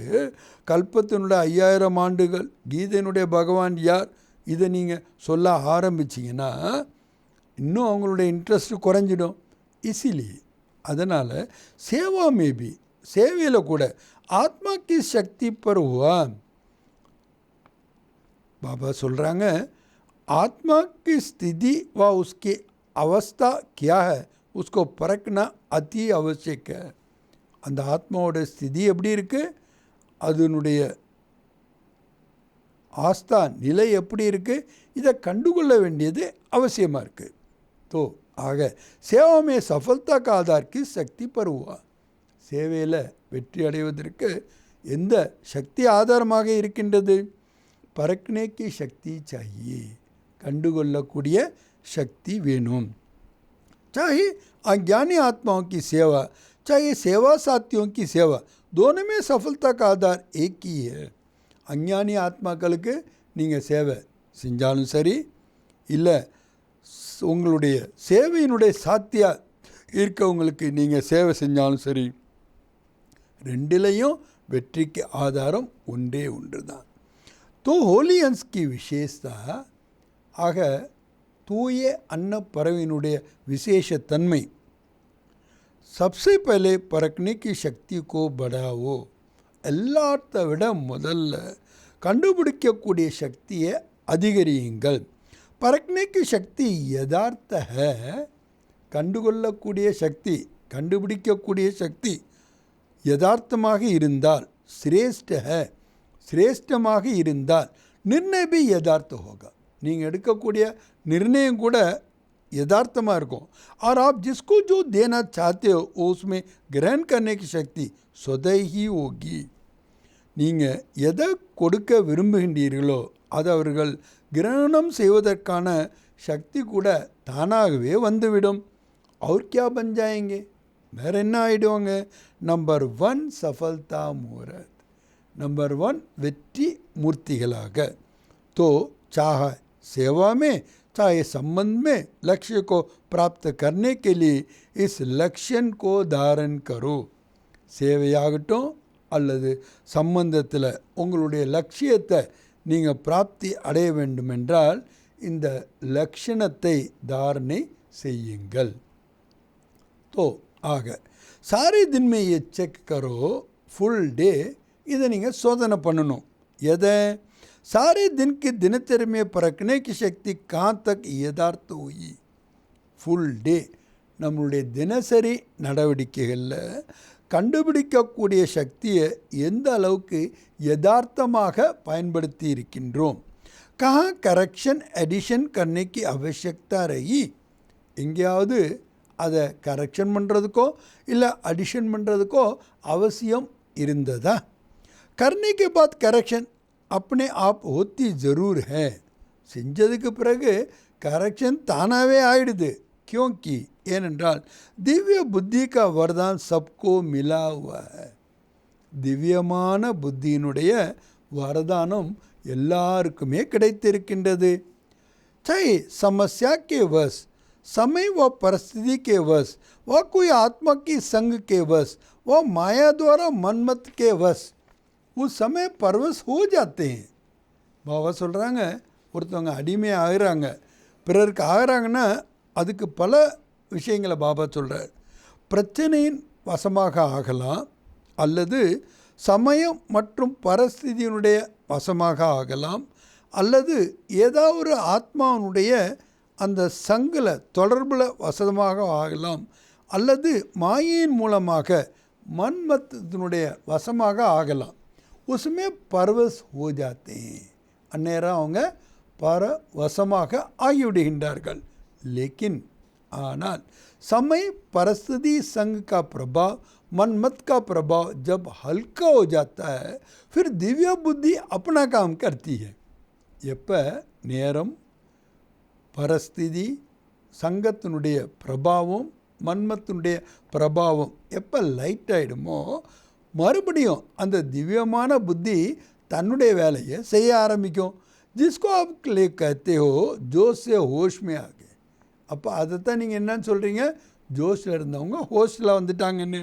கல்பத்தினுடைய 5000 ஆண்டுகள், கீதையினுடைய பகவான் யார், இதை நீங்கள் சொல்ல ஆரம்பிச்சிங்கன்னா இன்னும் அவங்களுடைய இன்ட்ரெஸ்ட் குறைஞ்சிடும் இசிலி. அதனால் சேவா மேபி, சேவையில் கூட ஆத்மா கி சக்தி पर हुआ. बाबा சொல்கிறாங்க, आत्मा की स्थिति व उसकी अवस्था क्या है उसको परखना अति आवश्यक है. அந்த ஆத்மாவோட ஸ்திதி எப்படி இருக்குது, அதனுடைய ஆஸ்தா நிலை எப்படி இருக்குது, இதை கண்டுகொள்ள வேண்டியது அவசியமாக இருக்குது. तो ஆக சேவா में सफलता का आधार किस शक्ति पर हुआ. சேவையில் வெற்றி அடைவதற்கு எந்த சக்தி ஆதாரமாக இருக்கின்றது. பரக்னே கி சக்தி चाहिए, கண்டுகொள்ளக்கூடிய சக்தி வேணும். चाहे अज्ञानी आत्माओं की सेवा, चाहे सेवा साथियों की सेवा, दोनों में सफलता का आधार एक ही है. அஞ்ஞானி ஆத்மாக்களுக்கு நீங்கள் சேவை செஞ்சாலும் சரி, இல்லை உங்களுடைய சேவையினுடைய சாத்தியா இருக்கவங்களுக்கு நீங்கள் சேவை செஞ்சாலும் சரி, ரெண்டிலையும் வெற்றிக்கு ஆதாரம் ஒன்றே ஒன்று தான். तो होली अंश की विशेषता, ஆக தூய அன்னப்பறவையினுடைய விசேஷ தன்மை, सबसे पहले परखने की शक्ति को बढ़ाओ. எல்லாத்த விட முதல்ல கண்டுபிடிக்கக்கூடிய சக்தியை அதிகரியுங்கள். परखने की शक्ति यथार्थ है, கண்டுகொள்ளக்கூடிய சக்தி, கண்டுபிடிக்கக்கூடிய சக்தி யதார்த்தமாக இருந்தால், சிரேஷ்ட है, சிரேஷ்டமாக இருந்தால், निर्णय भी यथार्थ होगा, நீங்கள் எடுக்கக்கூடிய निर्णயம் கூட यथार्थமாக இருக்கும். और आप जिसको जो देना चाहते हो उसमें ग्रहण करने की शक्ति स्वतः ही होगी. நீங்கள் எதை கொடுக்க விரும்புகின்றீர்களோ அது அவர்கள் கிரகணம் செய்வதற்கான சக்தி கூட தானாகவே வந்துவிடும். और क्या बन जाएंगे, வேறு என்ன ஆகிடுவாங்க. நம்பர் 1 सफलता मुहूर्त, नंबर 1 வெற்றி மூர்த்திகளாக. तो चाहे सेवा में चाहे संबंध में लक्ष्य को प्राप्त करने के लिए इस लक्ष्य को धारण करो. சேவையாகட்டும் அல்லது சம்பந்தத்தில் உங்களுடைய லட்சியத்தை நீங்கள் பிராப்தி அடைய வேண்டுமென்றால் இந்த லட்சணத்தை தாரணை செய்யுங்கள். तो ஆக सारे दिन में ये चेक करो फुल डे, இதை நீங்கள் சோதனை பண்ணணும். எதை, सारे दिन की दिनचर्या में परखने की शक्ति कहाँ तक यथार्थ हुई. ஃபுல் டே நம்மளுடைய தினசரி நடவடிக்கைகளில் கண்டுபிடிக்கக்கூடிய சக்தியை எந்த அளவுக்கு யதார்த்தமாக பயன்படுத்தி இருக்கின்றோம். कहाँ करेक्शन एडिशन करने की आवश्यकता रही, எங்கேயாவது அதை கரெக்ஷன் பண்ணுறதுக்கோ இல்லை அடிஷன் பண்ணுறதுக்கோ அவசியம் இருந்ததா. करने के बाद करेक्शन अपने आप होती ज़रूर है, செஞ்சதுக்கு பிறகு கரெக்ஷன் தானாகவே ஆயிடுது. क्योंकि ஏனென்றால் திவ்ய புத்தி का वरदान सबको मिला हुआ है, திவ்யமான புத்தியினுடைய வரதானம் எல்லாருக்குமே கிடைத்திருக்கின்றது. चाहे समस्या के वश, समय व परिस्थिति के वश, व कोई आत्मा की संग के वश, व माया द्वारा मनमत के वश, उस समय परवश हो जाते हैं. பாபா சொல்கிறாங்க, ஒருத்தவங்க அடிமை ஆகிறாங்க, பிறருக்கு ஆகிறாங்கன்னா அதுக்கு பல விஷயங்களை பாபா சொல்கிறார். பிரச்சனையின் வசமாக ஆகலாம், அல்லது சமயம் மற்றும் பரிஸ்திதியினுடைய வசமாக ஆகலாம், அல்லது ஏதாவது ஒரு ஆத்மாவினுடைய அந்த சங்கில் தொடர்பில் வசமாக ஆகலாம், அல்லது மாயின் மூலமாக மன்மத்தினுடைய வசமாக ஆகலாம். उसमें परवश हो जाते हैं, அந்நேரம் அவங்க பரவசமாக ஆகிவிடுகின்றார்கள். लेकिन ஆனால் समय परिस्थिति संग का प्रभाव, मनमत का प्रभाव जब हल्का हो जाता है फिर दिव्य बुद्धि अपना काम करती है. எப்போ நேரம், பரிஸ்திதி, சங்கத்தினுடைய பிரபாவம், மன்மத்தினுடைய பிரபாவம் எப்போ லைட் ஆகிடுமோ மறுபடியும் அந்த திவ்யமான புத்தி தன்னுடைய வேலையை செய்ய ஆரம்பிக்கும். जिसको आप ले कहते हो जोश से होश में आ गए. அப்போ அதைத்தான் நீங்கள் என்னன்னு சொல்கிறீங்க, ஜோஷில் இருந்தவங்க ஹோஷில் வந்துட்டாங்கன்னு.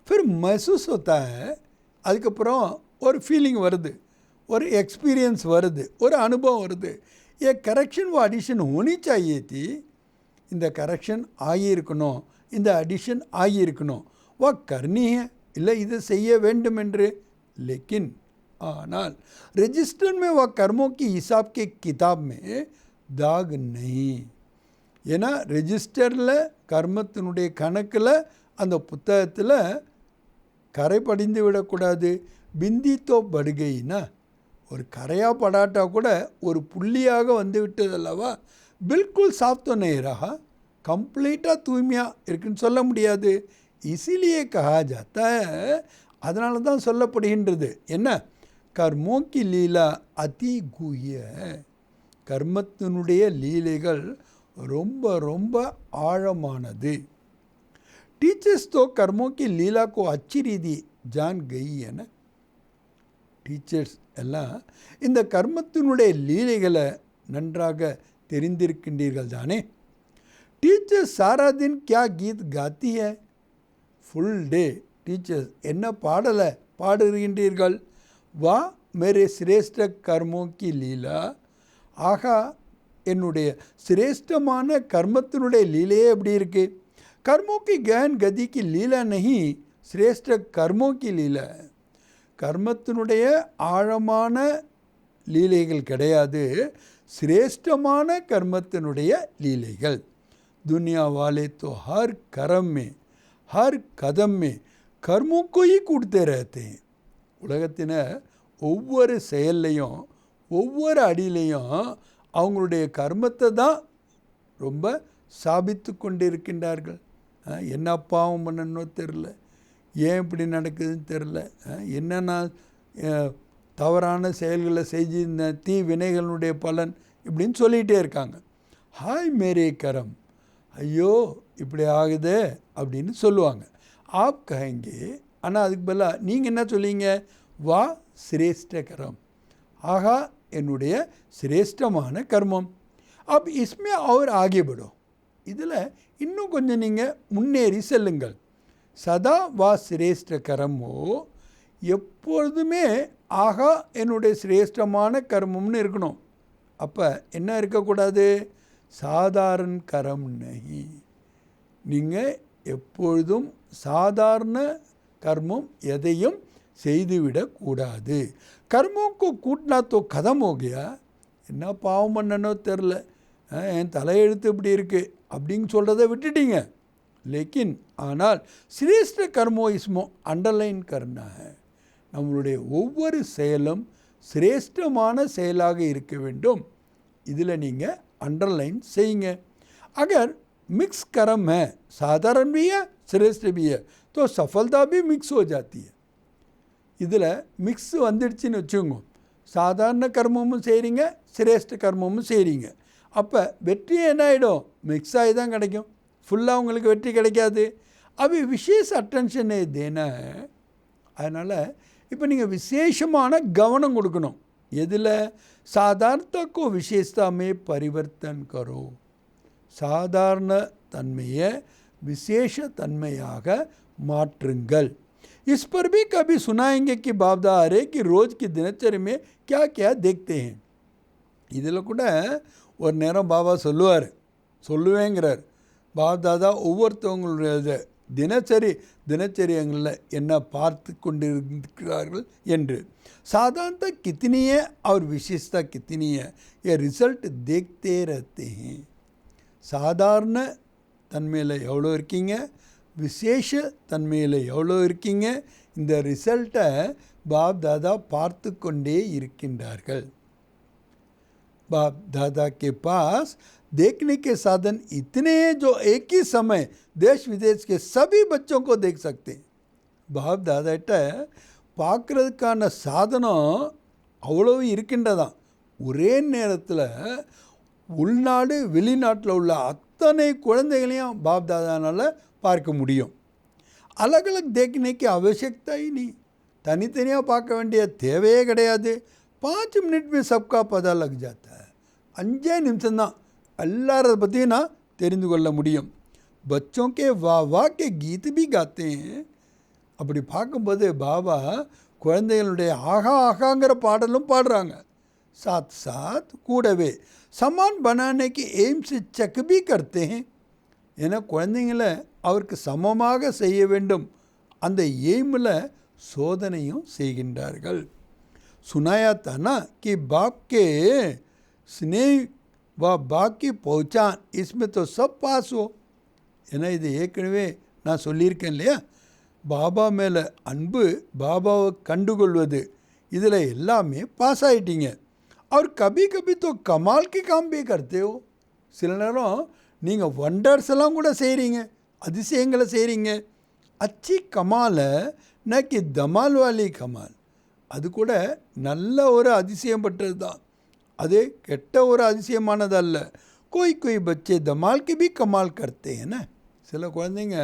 फिर महसूस होता है அதுக்கப்புறம் ஒரு ஃபீலிங் வருது, ஒரு एक्सपीरियंस வருது, ஒரு அனுபவம் வருது. ये करेक्शन वो एडिशन होनी चाहिए थी. இந்த கரெக்ஷன் ஆகியிருக்கணும், இந்த அடிஷன் ஆகியிருக்கணும், வா கர்னி है, இல்லை இது செய்ய வேண்டும் என்று. लेकिन ஆனால் रजिस्टर में वह कर्मों की हिसाब के किताब में दाग नहीं. ஏன்னா ரெஜிஸ்டரில் கர்மத்தினுடைய கணக்கில் அந்த புத்தகத்தில் கரை படிந்து விடக்கூடாது. பிந்தி தோ படுகைன்னா ஒரு கரையாக படாட்டா கூட ஒரு புள்ளியாக வந்து விட்டதல்லவா. பில்குல் சாப்தோ நேரா கம்ப்ளீட்டாக தூய்மையாக இருக்குன்னு சொல்ல முடியாது. இசிலியே கஹா ஜாத்தா, அதனால தான் சொல்லப்படுகின்றது என்ன, கர்மோக்கி லீலா அதி குஹ்ய, கர்மத்தினுடைய லீலைகள் ரொம்ப ரொம்ப ஆழமானது. டீச்சர்ஸ் तो कर्मों की लीला को अच्छी रीति जान गई है ना. டீச்சர்ஸ் எல்லாம் இந்த கர்மத்தினுடைய லீலைகளை நன்றாக தெரிந்திருக்கின்றீர்கள் தானே. டீச்சர்ஸ் सारा दिन क्या गीत गाती है, ஃபுல் டே டீச்சர்ஸ் என்ன பாடலை பாடுகின்றீர்கள். வா மேரே சிரேஷ்ட கர்மோ கி லீலா, ஆகா என்னுடைய சிரேஷ்டமான கர்மத்தினுடைய லீலையே எப்படி இருக்குது. कर्मों की गहन गति की लीला नहीं, श्रेष्ठ कर्मों की लीला. கர்மத்தினுடைய ஆழமான லீலைகள் கிடையாது, சிரேஷ்டமான கர்மத்தினுடைய லீலைகள். दुनिया वाले तो हर कर्म में हर कदम में कर्मों को ही कूटते रहते हैं. உலகத்தினர் ஒவ்வொரு செயல்லையும் ஒவ்வொரு அடியிலையும் அவங்களுடைய கர்மத்தை தான் ரொம்ப சாபித்து கொண்டு இருக்கின்றார்கள். என்ன பாவம் பண்ணணும் தெரில, ஏன் இப்படி நடக்குதுன்னு தெரில, என்னென்ன தவறான செயல்களை செஞ்சிருந்த தீ வினைகளுடைய பலன் இப்படின்னு சொல்லிகிட்டே இருக்காங்க. ஹாய் மேரே கரம், ஐயோ இப்படி ஆகுதே அப்படின்னு சொல்லுவாங்க. ஆப் கஹெங்கே, ஆனால் அதுக்கு பதிலாக நீங்கள் என்ன சொல்லிங்க, வா சிரேஷ்ட கரம், ஆகா என்னுடைய சிரேஷ்டமான கர்மம். அப் இஸ்மே அவர் ஆகியப்படும், இதில் இன்னும் கொஞ்சம் நீங்கள் முன்னேறி செல்லுங்கள். சதா வா சிரேஷ்ட கரமோ, எப்பொழுதுமே ஆகா என்னுடைய சிரேஷ்டமான கர்மம்னு இருக்கணும். அப்போ என்ன இருக்கக்கூடாது, சாதாரண கரம் நகி, நீங்கள் எப்பொழுதும் சாதாரண கர்மம் எதையும் செய்துவிடக்கூடாது. கர்மோக்கு கூட்டினா தோ கதம் ஹோகியா, என்ன பாவம் பண்ணனோ தெரில, என் தலையெழுத்து இப்படி இருக்குது அப்படின்னு சொல்கிறத விட்டுட்டீங்க. லேக்கின் ஆனால் சிரேஷ்ட கர்மோ இஸ்மோ அண்டர்லைன் கர்னா, நம்மளுடைய ஒவ்வொரு செயலும் சிரேஷ்டமான செயலாக இருக்க வேண்டும். இதில் நீங்கள் अंडरलाइन செய்யுங்க. अगर मिक्स कर्म है, साधारण भी है श्रेष्ठ भी है, तो सफलता भी मिक्स हो जाती है. இதில் மிக்ஸ் வந்துடுச்சுன்னு வச்சுக்கோங்க, சாதாரண கர்மமும் செய்கிறீங்க சிரேஷ்ட கர்மமும் செய்கிறீங்க, அப்போ வெற்றி என்ன ஆகிடும், மிக்ஸ் ஆகி தான் கிடைக்கும், ஃபுல்லாக உங்களுக்கு வெற்றி கிடைக்காது. அவை விசேஷ அட்டென்ஷனே தேனா. அதனால் இப்போ நீங்கள் விசேஷமான கவனம் கொடுக்கணும். எதில், சாதாரண को विशेषता में परिवर्तन करो, சாதாரண தன்மையை விசேஷ தன்மையாக மாற்றுங்கள். इस पर भी कभी सुनाएंगे कि बाप दादा कि रोज़ की दिनचर्या में क्या क्या देखते हैं. இதில் கூட ஒரு நேரம் பாபா சொல்லுவேங்கிறார், பாப் தாதா ஒவ்வொருத்தவங்களுடைய தினச்சரியங்களில் என்ன பார்த்து கொண்டிருக்கிறார்கள் என்று. साधारणता कितनी है और विशेषता कितनी है, ये रिजल्ट देखते रहते हैं. சாதாரண தன்மையில் எவ்வளோ இருக்கீங்க, விசேஷ தன்மையில் எவ்வளோ இருக்கீங்க, இந்த ரிசல்ட்டை பாப் தாதா பார்த்து கொண்டே இருக்கின்றார்கள். बाप दादा के पास देखने के साधन इतने हैं जो एक ही समय देश विदेश के सभी बच्चों को देख सकते हैं. பாப் தாதாட்ட பார்க்குறதுக்கான சாதனம் அவ்வளோ இருக்கின்றதான். ஒரே நேரத்தில் உள்நாடு வெளிநாட்டில் உள்ள அத்தனை குழந்தைகளையும் பாப் தாதானால் பார்க்க முடியும். अलग अलग देखने की आवश्यकता ही नहीं, தனித்தனியாக பார்க்க வேண்டிய தேவையே கிடையாது. 5 मिनट में सबका पता लग जाता है. 5 நிமிஷம்தான் எல்லாரதை பற்றியும் நான் தெரிந்து கொள்ள முடியும். बच्चों के वाह वाह के गीत भी गाते हैं. அப்படி பார்க்கும்போது பாபா குழந்தைகளுடைய ஆகா ஆகாங்கிற பாடலும் பாடுறாங்க. साथ साथ கூடவே சமான் बनाने की एम से चेक भी करते हैं. ஏன்னா குழந்தைங்களை அவருக்கு சமமாக செய்ய வேண்டும் அந்த எய்மில் சோதனையும் செய்கின்றார்கள். सुनाया था ना कि बाप के स्नेह व बाप की पहचान इसमें तो सब पास हो. ஏன்னா இது ஏற்கனவே நான் சொல்லியிருக்கேன் இல்லையா, பாபா மேலே அன்பு, பாபாவை கண்டுகொள்வது, இதில் எல்லாமே பாஸ் ஆகிட்டீங்க. और कभी कभी तो कमाल के काम भी करते हो. சில நேரம் நீங்கள் வண்டர்ஸ் எல்லாம் கூட செய்கிறீங்க, அதிசயங்களை செய்கிறீங்க. அச்சி கமால் ந கி தமால் வாலி கமால், அது கூட நல்ல ஒரு அதிசயம் பட்டது தான், அது கெட்ட ஒரு அதிசயமானதல்ல. கோய் கோய் பச்சே தமால் கி பி கமால் கர்த்தே என்ன. சில குழந்தைங்க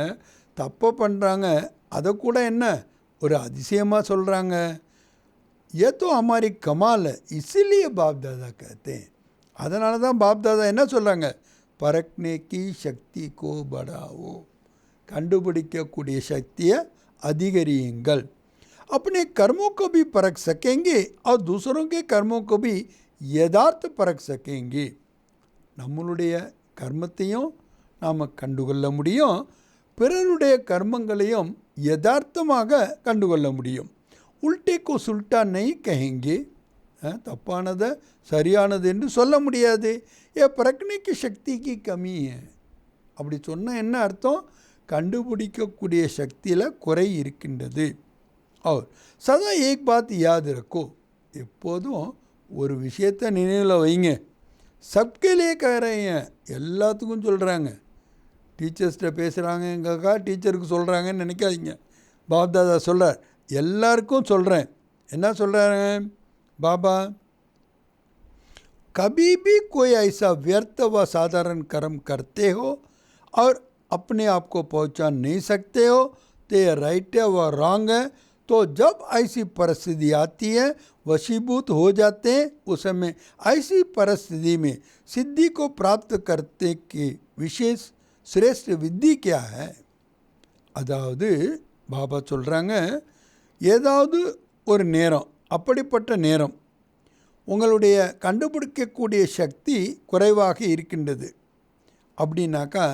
தப்பை பண்ணுறாங்க, அதை கூட என்ன ஒரு அதிசயமாக சொல்கிறாங்க. ये तो हमारी कमाल है, इसीलिए बाप दादा कहते हैं. அதனால தான் பாப் தாதா என்ன சொல்கிறாங்க, பரக்னே கி சக்தி கோ படாவோ, கண்டுபிடிக்கக்கூடிய சக்தியை அதிகரியுங்கள். अपने कर्मों को भी परख सकेंगे और दूसरों के कर्मों को भी यथार्थ परख सकेंगे. நம்மளுடைய கர்மத்தையும் நாம் கண்டுகொள்ள முடியும், பிறருடைய கர்மங்களையும் யதார்த்தமாக கண்டுகொள்ள முடியும். உல்டே கோ சுல்டா நெய் கஹேங்கே, தப்பானதை சரியானது என்று சொல்ல முடியாது. ஏ பிரக்னிக்கு சக்திக்கு கம்மி. அப்படி சொன்னால் என்ன அர்த்தம், கண்டுபிடிக்கக்கூடிய சக்தியில் குறை இருக்கின்றது. और சதா ஏக் பாத் யாத் ரக்கோ, எப்போதும் ஒரு விஷயத்தை நினைவில் வைங்க. சப்கேலே கரைங்க, எல்லாத்துக்கும் சொல்கிறாங்க. டீச்சர்ஸ்கிட்ட பேசுகிறாங்கக்கா, டீச்சருக்கு சொல்கிறாங்கன்னு நினைக்காதீங்க. பாப் தாதா சொல்கிறார், எல்லாருக்கும் சொல்கிறேன். என்ன சொல்கிறாங்க பாபா, कभी भी कोई ऐसा व्यर्थ व साधारण कर्म करते हो और अपने आप को पहचान नहीं सकते हो तो ये राइट है व रॉन्ग है. तो जब ऐसी परिस्थिति आती है वशीभूत हो जाते हैं. उस समय ऐसी परिस्थिति में सिद्धि को प्राप्त करने की विशेष श्रेष्ठ विधि क्या है. அதாவது பாபா சொல்கிறாங்க, ஏதாவது ஒரு நேரம், அப்படிப்பட்ட நேரம் உங்களுடைய கண்டுபிடிக்கக்கூடிய சக்தி குறைவாக இருக்கின்றது அப்படின்னாக்கா,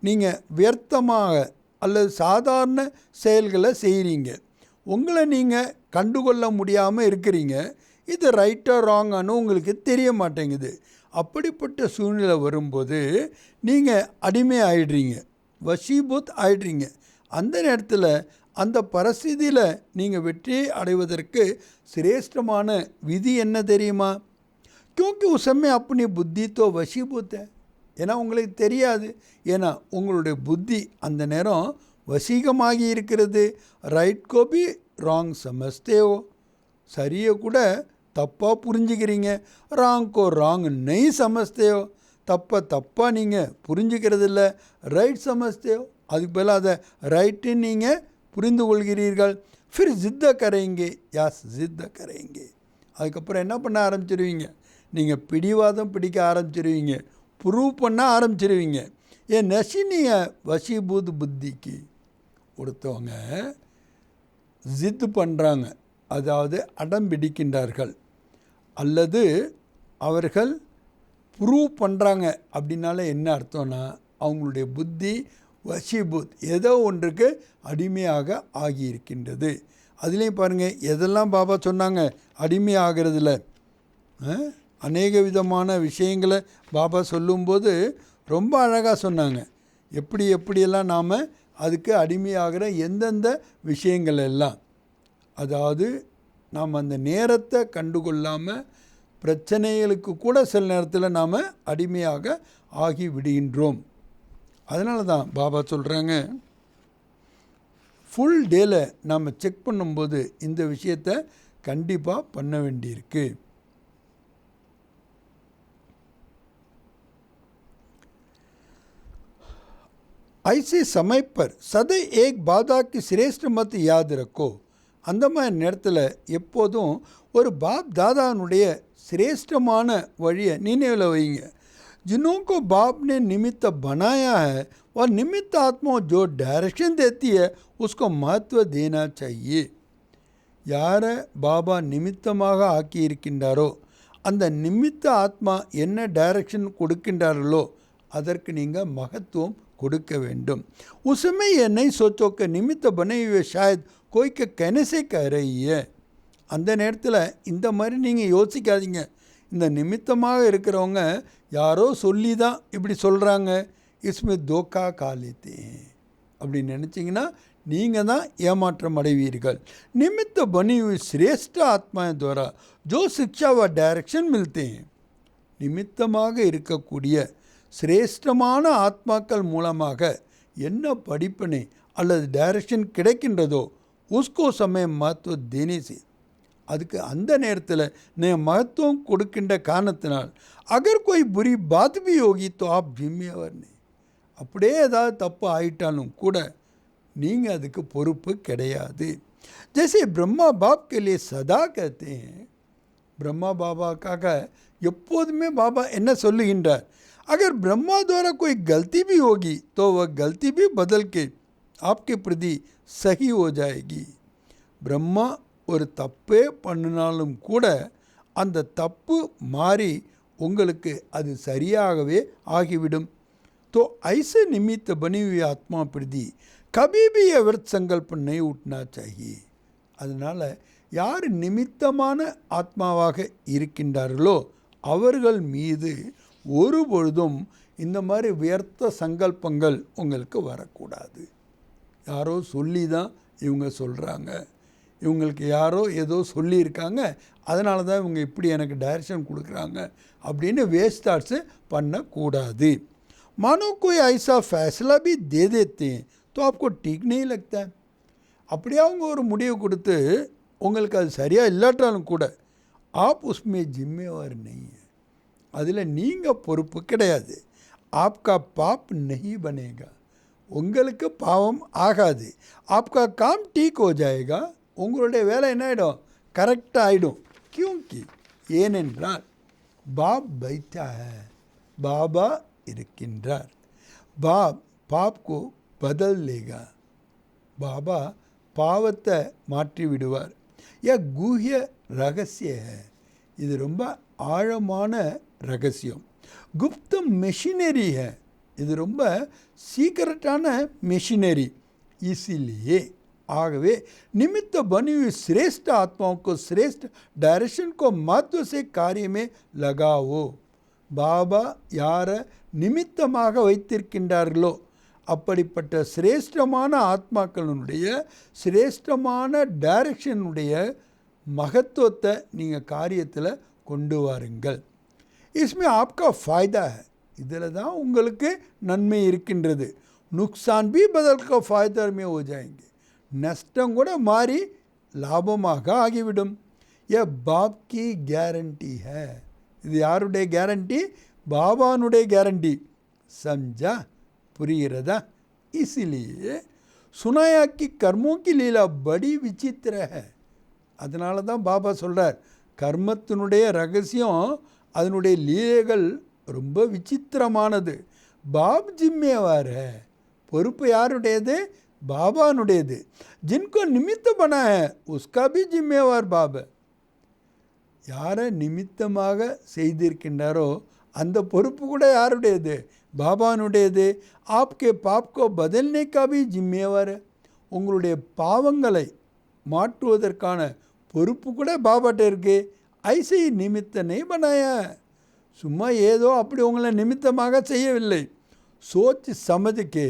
நீங்கள் வியர்த்தமாக அல்லது சாதாரண செயல்களை செய்கிறீங்க, உங்களை நீங்கள் கண்டுகொள்ள முடியாமல் இருக்கிறீங்க. இது ரைட்டா ராங்கானு உங்களுக்கு தெரிய மாட்டேங்குது. அப்படிப்பட்ட சூழ்நிலை வரும்போது நீங்கள் அடிமை ஆகிடுறீங்க, வஷீபூத் ஆகிடுறீங்க. அந்த நேரத்தில் அந்த பரிஸ்திதியில் நீங்கள் வெற்றி அடைவதற்கு சிரேஷ்டமான விதி என்ன தெரியுமா? क्योंकि उस समय अपनी बुद्धि तो वशीभूत है. ஏன்னா உங்களுக்கு தெரியாது, ஏன்னா உங்களுடைய புத்தி அந்த நேரம் வசீகமாகி இருக்கிறது. ரைட் கோ பி ராங் சமஸ்தேவோ, சரியை கூட தப்பாக புரிஞ்சுக்கிறீங்க. ராங் கோ ராங் நெய் சமஸ்தேவோ, தப்பாக நீங்கள் புரிஞ்சுக்கிறது இல்லை, ரைட் சமஸ்தேவோ, அதுக்கு பதிலாக அதை ரைட்டுன்னு நீங்கள் புரிந்து கொள்கிறீர்கள். ஃபிர் ஜித்த கரைங்க, யாஸ் ஜித்த கரைங்க. அதுக்கப்புறம் என்ன பண்ண ஆரம்பிச்சிருவீங்க, நீங்கள் பிடிவாதம் பிடிக்க ஆரம்பிச்சிருவீங்க, ப்ரூவ் பண்ண ஆரம்பிச்சிருவீங்க. ஏன் நசினிய வஷீபூத் புத்திக்கு ஒருத்தவங்க ஜித்து பண்ணுறாங்க, அதாவது அடம் பிடிக்கின்றார்கள், அல்லது அவர்கள் ப்ரூவ் பண்ணுறாங்க. அப்படின்னால என்ன அர்த்தம்னா, அவங்களுடைய புத்தி வஷீபூத் ஏதோ ஒன்றுக்கு அடிமையாக ஆகியிருக்கின்றது. அதுலேயும் பாருங்கள், எதெல்லாம் பாபா சொன்னாங்க அடிமை ஆகிறதுல, அநேக விதமான விஷயங்களை பாபா சொல்லும்போது ரொம்ப அழகாக சொன்னாங்க. எப்படியெல்லாம் நாம் அதுக்கு அடிமையாகிற எந்தெந்த விஷயங்கள் எல்லாம், அதாவது நாம் அந்த நேரத்தை கண்டுகொள்ளாமல் பிரச்சனைகளுக்கு கூட சில நேரத்தில் நாம் அடிமையாக ஆகி விடுகின்றோம். அதனால தான் பாபா சொல்கிறாங்க, ஃபுல் டேல நாம் செக் பண்ணும்போது இந்த விஷயத்தை கண்டிப்பாக பண்ண வேண்டியிருக்கு. ऐसे समय पर सदै एक बाबा की श्रेष्ठ मत याद रखो. அந்த மாதிரி நேரத்தில் எப்போதும் ஒரு பாப் தாதானுடைய சிரேஷ்டமான வழியை நினைவில் வைங்க. जिन्हों को बाप ने निमित्त बनाया है और निमित्त आत्मा जो डायरेक्शन देती है उसको महत्व देना चाहिए. யாரை பாபா நிமித்தமாக ஆக்கியிருக்கின்றாரோ அந்த நிமித்த ஆத்மா என்ன டைரக்ஷன் கொடுக்கின்றார்களோ அதற்கு நீங்கள் மகத்துவம் கொடுக்க வேண்டும். उसमें ये नहीं सोचो कि निमित्त बने हुए शायद कोई के कहने से कह रही है. அந்த நேரத்தில் இந்த மாதிரி நீங்கள் யோசிக்காதீங்க. இந்த நிமித்தமாக இருக்கிறவங்க யாரோ சொல்லி தான் இப்படி சொல்கிறாங்க, इसमें धोखा खा लेते हैं அப்படின்னு நினச்சிங்கன்னா நீங்கள் தான் ஏமாற்றம் அடைவீர்கள். निमित्त बनी हुई श्रेष्ठ आत्माएं द्वारा जो शिक्षा व डायरेक्शन मिलते हैं. நிமித்தமாக இருக்கக்கூடிய சிரேஷ்டமான ஆத்மாக்கள் மூலமாக என்ன படிப்பினை அல்லது டைரக்ஷன் கிடைக்கின்றதோ உஸ்கோ சமயம் மகத்துவ தேனேசி, அதுக்கு அந்த நேரத்தில் நான் மகத்துவம் கொடுக்கின்ற காரணத்தினால் அகர் கோய் புரி பாத் பி யோகி தோ ஆப் ஜிம்மேவார் நே, அப்படியே ஏதாவது தப்பு ஆயிட்டாலும் கூட நீங்கள் அதுக்கு பொறுப்பு கிடையாது. ஜெய்சே பிரம்மா பாப் கே லியே சதா कहते हैं, பிரம்மா பாபாக்காக எப்போதுமே பாபா என்ன சொல்லுகின்றார், अगर ब्रह्मा द्वारा कोई गलती भी होगी तो वह गलती भी बदल के आपके प्रति सही हो जाएगी. ब्रह्मा ஒரு தப்பே பண்ணினாலும் கூட அந்த தப்பு மாறி உங்களுக்கு அது சரியாகவே ஆகிவிடும். तो ऐसे निमित्त बनी हुई आत्मा प्रति कभी भी व्यर्थ संकल्प नहीं उठना चाहिए. அதனால் யார் நிமித்தமான ஆத்மாவாக இருக்கின்றார்களோ அவர்கள் மீது ஒரு பொழுதும் இந்த மாதிரி வியர்த்த சங்கல்பங்கள் உங்களுக்கு வரக்கூடாது. யாரோ சொல்லி தான் இவங்க சொல்கிறாங்க, இவங்களுக்கு யாரோ ஏதோ சொல்லியிருக்காங்க, அதனால தான் இவங்க இப்படி எனக்கு டைரக்ஷன் கொடுக்குறாங்க அப்படின்னு வேஸ்ட் தாட்ஸு பண்ணக்கூடாது. मानो कोई ऐसा फैसला भी दे देते हैं तो आपको ठीक नहीं लगता है. அப்படியே அவங்க ஒரு முடிவு கொடுத்து உங்களுக்கு அது சரியாக இல்லாட்டாலும் கூட आप उसमें जिम्मेवार नहीं है, அதில் நீங்கள் பொறுப்பு கிடையாது. आपका पाप नहीं बनेगा, உங்களுக்கு பாவம் ஆகாது. आपका काम ठीक हो जाएगा, உங்களுடைய வேலை என்ன ஆகிடும், கரெக்டாக ஆகிடும். क्योंकि ஏனென்றால் பாப் பைத்தா ஹை, பாபா இருக்கின்றார். பாப் பாப்கோ பதல் லேகா, பாபா பாவத்தை மாற்றி விடுவார். கூஹ்ய ரகசிய ஹை, இது ரொம்ப ஆழமான ரகசியம். குப்த மெஷினரி ஹை, இது ரொம்ப சீக்கிரட்டான மெஷினரி. இசிலியே ஆகவே निमित्त बनी हुई श्रेष्ठ आत्माओं को श्रेष्ठ डायरेक्शन को महत्व से कार्य में लगाओ. பாபா யாரை நிமித்தமாக வைத்திருக்கின்றார்களோ அப்படிப்பட்ட சிரேஷ்டமான ஆத்மாக்களினுடைய சிரேஷ்டமான டைரக்ஷனுடைய மகத்துவத்தை நீங்கள் காரியத்தில் கொண்டு வாருங்கள். इसमें आपका फ़ायदा है, இதில் தான் உங்களுக்கு நன்மை இருக்கின்றது. நுக்சான் भी बदल का फ़ायदा में हो जाएंगे, நஷ்டம் கூட மாறி லாபமாக ஆகிவிடும். ये बाप की गारंटी है, இது யாருடைய கேரண்டி, பாபானுடைய கேரண்டி. समझा, புரிகிறதா? इसलिए सुनाया कि कर्मों की लीला बड़ी विचित्र है. அதனால தான் பாபா சொல்கிறார், கர்மத்தினுடைய ரகசியம் அதனுடைய லீலைகள் ரொம்ப விசித்திரமானது. பாப் ஜிம்மேவார் ஹை, பொறுப்பு யாருடையது, பாபானுடையது. ஜின்கோ நிமித்த பனா ஹை உஸ்கா பி ஜிம்மேவார் பாப். யாரை நிமித்தமாக செய்திருக்கின்றாரோ அந்த பொறுப்பு கூட யாருடையது, பாபானுடையது. ஆப்கே பாப்கோ பதல்னே கா பி ஜிம்மேவார், உங்களுடைய பாவங்களை மாற்றுவதற்கான பொறுப்பு கூட பாபாட்ட இருக்குது. ஐசி நிமித்தனை பனாய, சும்மா ஏதோ அப்படி உங்களை நிமித்தமாக செய்யவில்லை. சோச்சு சமதுக்கு